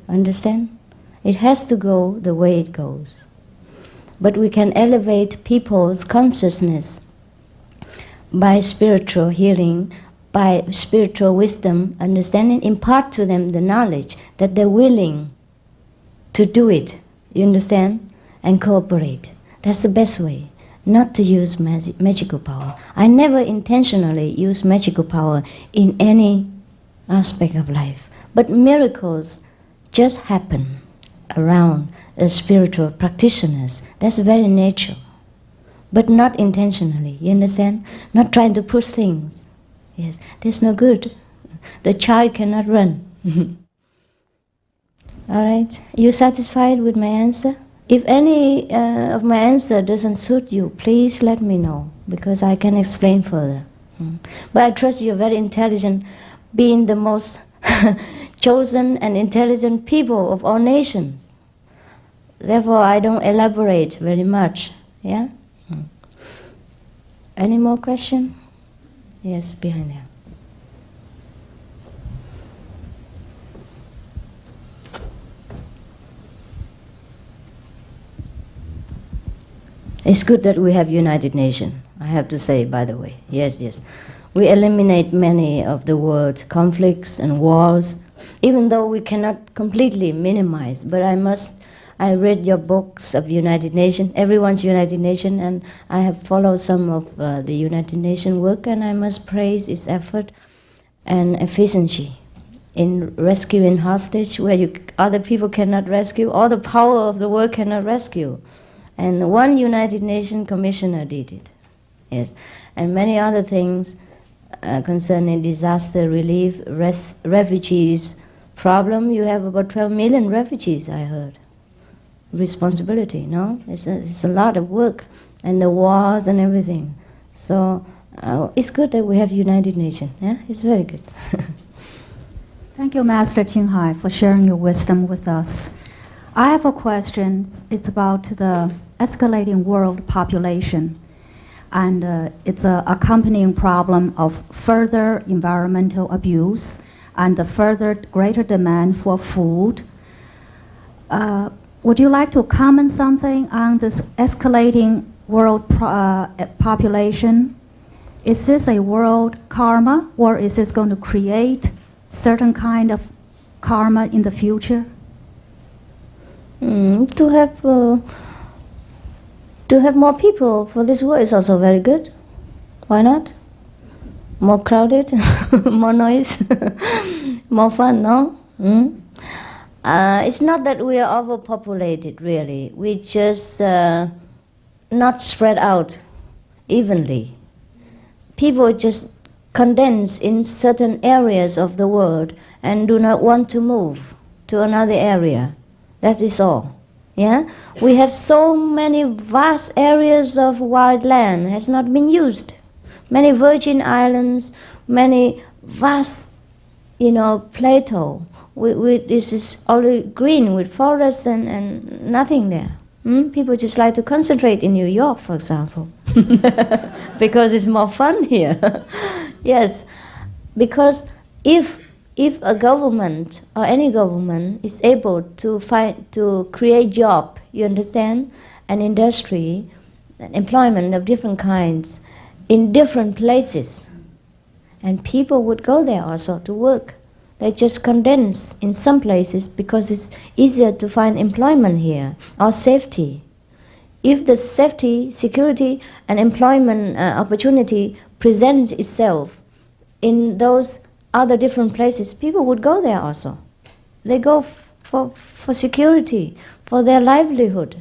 Understand? It has to go the way it goes. But we can elevate people's consciousness by spiritual healing, by spiritual wisdom, understanding, impart to them the knowledge that they're willing to do it, you understand, and cooperate. That's the best way, not to use magical power. I never intentionally use magical power in any aspect of life, but miracles just happen around spiritual practitioners. That's very natural, but not intentionally, you understand? Not trying to push things. Yes, that's no good. The child cannot run. All right, you satisfied with my answer? If any of my answer doesn't suit you, please let me know, because I can explain further. But I trust you're very intelligent, being the most chosen and intelligent people of all nations. Therefore, I don't elaborate very much. Yeah? Any more questions? Yes, behind there. It's good that we have United Nations, I have to say, by the way. Yes. We eliminate many of the world's conflicts and wars, even though we cannot completely minimize. But I read your books of United Nations, everyone's United Nations, and I have followed some of the United Nations work, and I must praise its effort and efficiency in rescuing hostage where other people cannot rescue, all the power of the world cannot rescue. And one United Nations commissioner did it, yes. And many other things concerning disaster relief, refugees problem. You have about 12 million refugees, I heard. Responsibility, no? It's a lot of work, and the wars and everything. So it's good that we have United Nations. Yeah, it's very good. Thank you, Master Ching Hai, for sharing your wisdom with us. I have a question. It's about the escalating world population, and it's an accompanying problem of further environmental abuse and the further greater demand for food Would you like to comment something on this escalating world population? Is this a world karma, or is this going to create certain kind of karma in the future? To have more people for this world is also very good. Why not? More crowded, more noise, more fun, no? It's not that we are overpopulated, really. We just not spread out evenly. People just condense in certain areas of the world and do not want to move to another area. That is all. Yeah? We have so many vast areas of wild land has not been used. Many virgin islands, many vast, plateau. This is already green with forests and nothing there. People just like to concentrate in New York, for example, because it's more fun here. Yes, because if a government or any government is able to create job, you understand, an industry, an employment of different kinds in different places, and people would go there also to work. They just condense in some places because it's easier to find employment here or safety. If the safety, security, and employment opportunity presents itself in those other different places, people would go there also. They go for security, for their livelihood.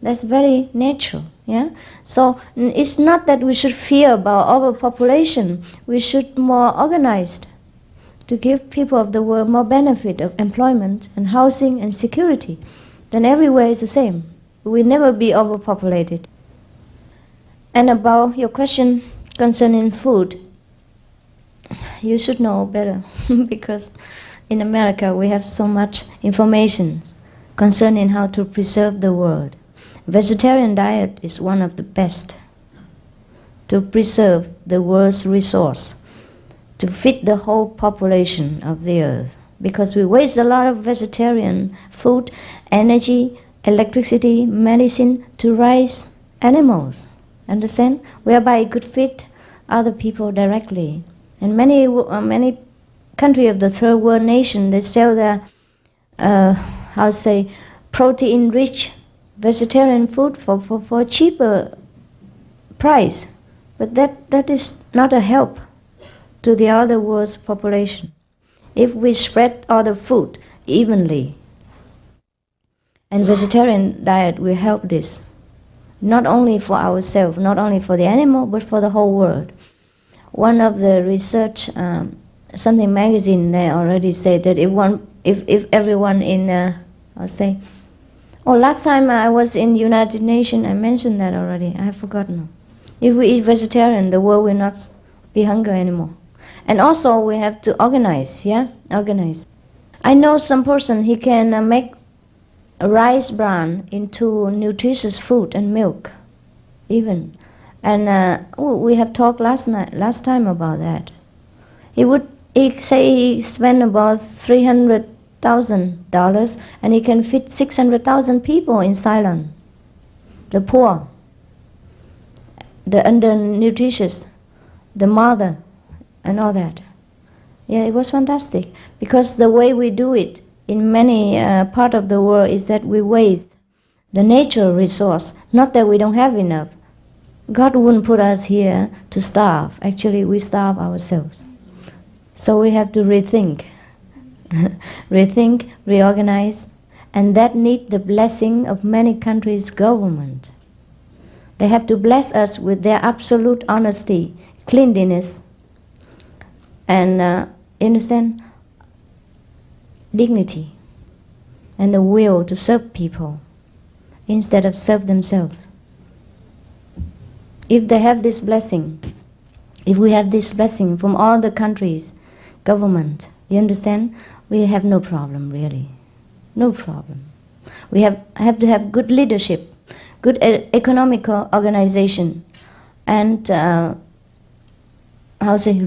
That's very natural. Yeah. So it's not that we should fear about overpopulation. We should more organized to give people of the world more benefit of employment and housing and security. Then everywhere is the same. We will never be overpopulated. And about your question concerning food, you should know better because in America we have so much information concerning how to preserve the world. Vegetarian diet is one of the best to preserve the world's resource, to feed the whole population of the earth, because we waste a lot of vegetarian food, energy, electricity, medicine to raise animals, understand? Whereby it could feed other people directly. And many countries of the third world nation, they sell their, protein-rich vegetarian food for a cheaper price. But that is not a help to the other world's population. If we spread all the food evenly, and vegetarian diet will help this, not only for ourselves, not only for the animal, but for the whole world. One of the research, something magazine, they already said that if everyone in, last time I was in United Nations, I mentioned that already, I have forgotten. If we eat vegetarian, the world will not be hungry anymore. And also we have to organize, organize. I know some person, he can make rice bran into nutritious food and milk, even. And we have talked last time about that. He say he spent about $300,000 and he can feed 600,000 people in Thailand. The poor, the undernutritious, the mother, and all that. Yeah, it was fantastic. Because the way we do it in many parts of the world is that we waste the natural resource. Not that we don't have enough. God wouldn't put us here to starve. Actually, we starve ourselves. So we have to rethink. Rethink, reorganize, and that needs the blessing of many countries' government. They have to bless us with their absolute honesty, cleanliness, and innocent dignity, and the will to serve people instead of serve themselves. If they have this blessing, if we have this blessing from all the countries' government, you understand, we have no problem really, no problem. We have to have good leadership, good economical organization, and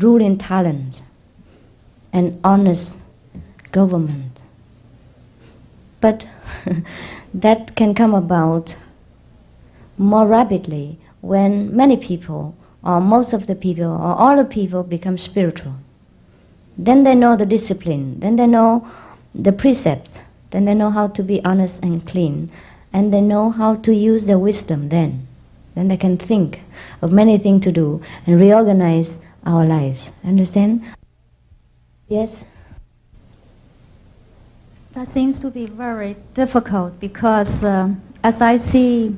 ruling talent, and honest government. But that can come about more rapidly when many people, or most of the people, or all the people become spiritual. Then they know the discipline, then they know the precepts, then they know how to be honest and clean, and they know how to use their wisdom then. Then they can think of many things to do and reorganize our lives. Understand? Yes? That seems to be very difficult because as I see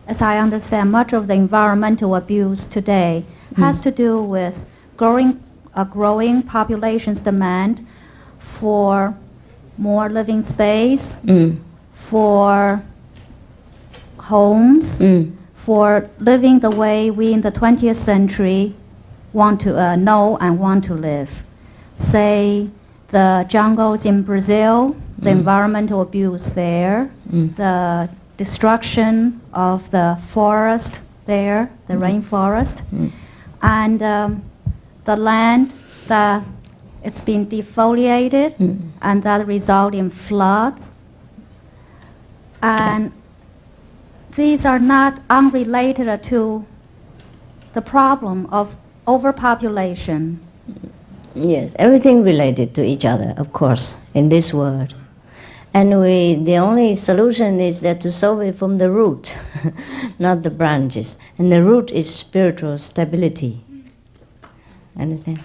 as I understand, much of the environmental abuse today has to do with growing population's demand for more living space, for homes, for living the way we in the 20th century want to know and want to live. Say, the jungles in Brazil, the environmental abuse there, the destruction of the forest there, the rainforest, and the land that it's been defoliated and that result in floods. And these are not unrelated to the problem of overpopulation. Yes, everything related to each other, of course, in this world. And the only solution is that to solve it from the root, not the branches. And the root is spiritual stability. Understand?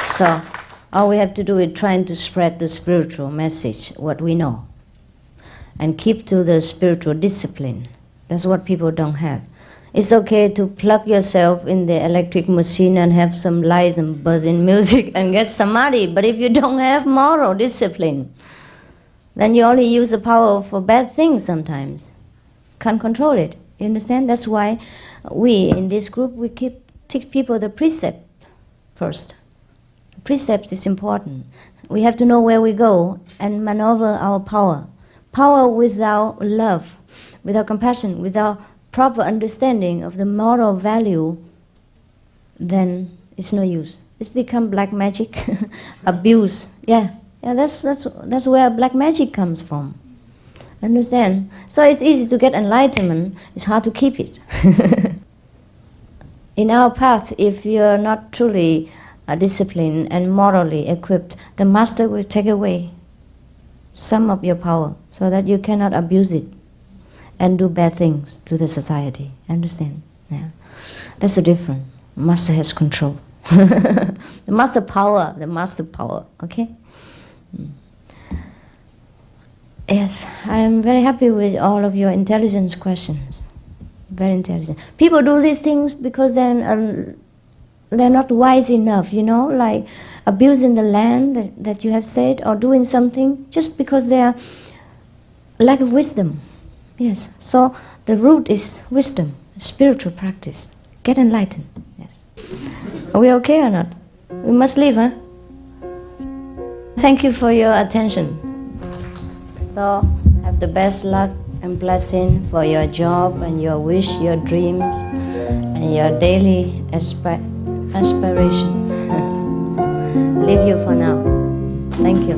So, all we have to do is trying to spread the spiritual message, what we know, and keep to the spiritual discipline. That's what people don't have. It's okay to plug yourself in the electric machine and have some lights and buzzing music and get samadhi, but if you don't have moral discipline, then you only use the power for bad things sometimes. Can't control it. You understand? That's why we, in this group, we teach people the precept first. Precepts is important. We have to know where we go and maneuver our power. Power without love, without compassion, without proper understanding of the moral value, then it's no use. It's become black magic, abuse. Yeah, that's where black magic comes from. Understand? So it's easy to get enlightenment. It's hard to keep it. In our path, if you're not truly disciplined and morally equipped, the master will take away some of your power so that you cannot abuse it and do bad things to the society. Understand? Yeah. That's the difference. Master has control. The master power, okay? Yes, I am very happy with all of your intelligence questions. Very intelligent. People do these things because they're not wise enough, like abusing the land that you have said, or doing something just because they are lack of wisdom. Yes, so the root is wisdom, spiritual practice. Get enlightened. Yes. Are we okay or not? We must leave, huh? Thank you for your attention. So, have the best luck and blessing for your job and your wish, your dreams, and your daily aspiration. Leave you for now. Thank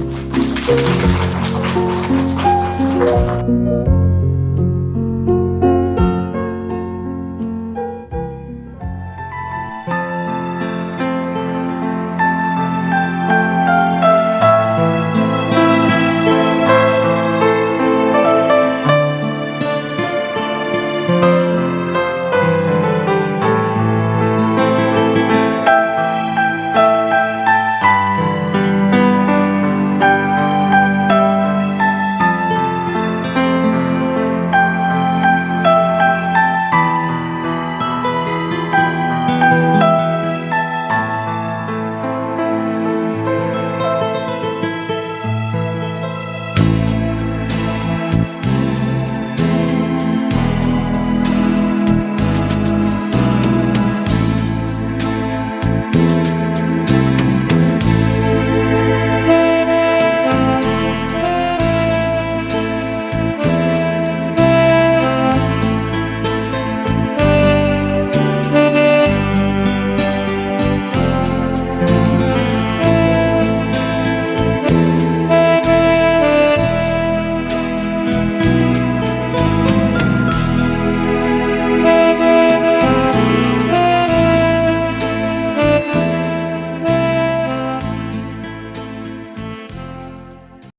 you.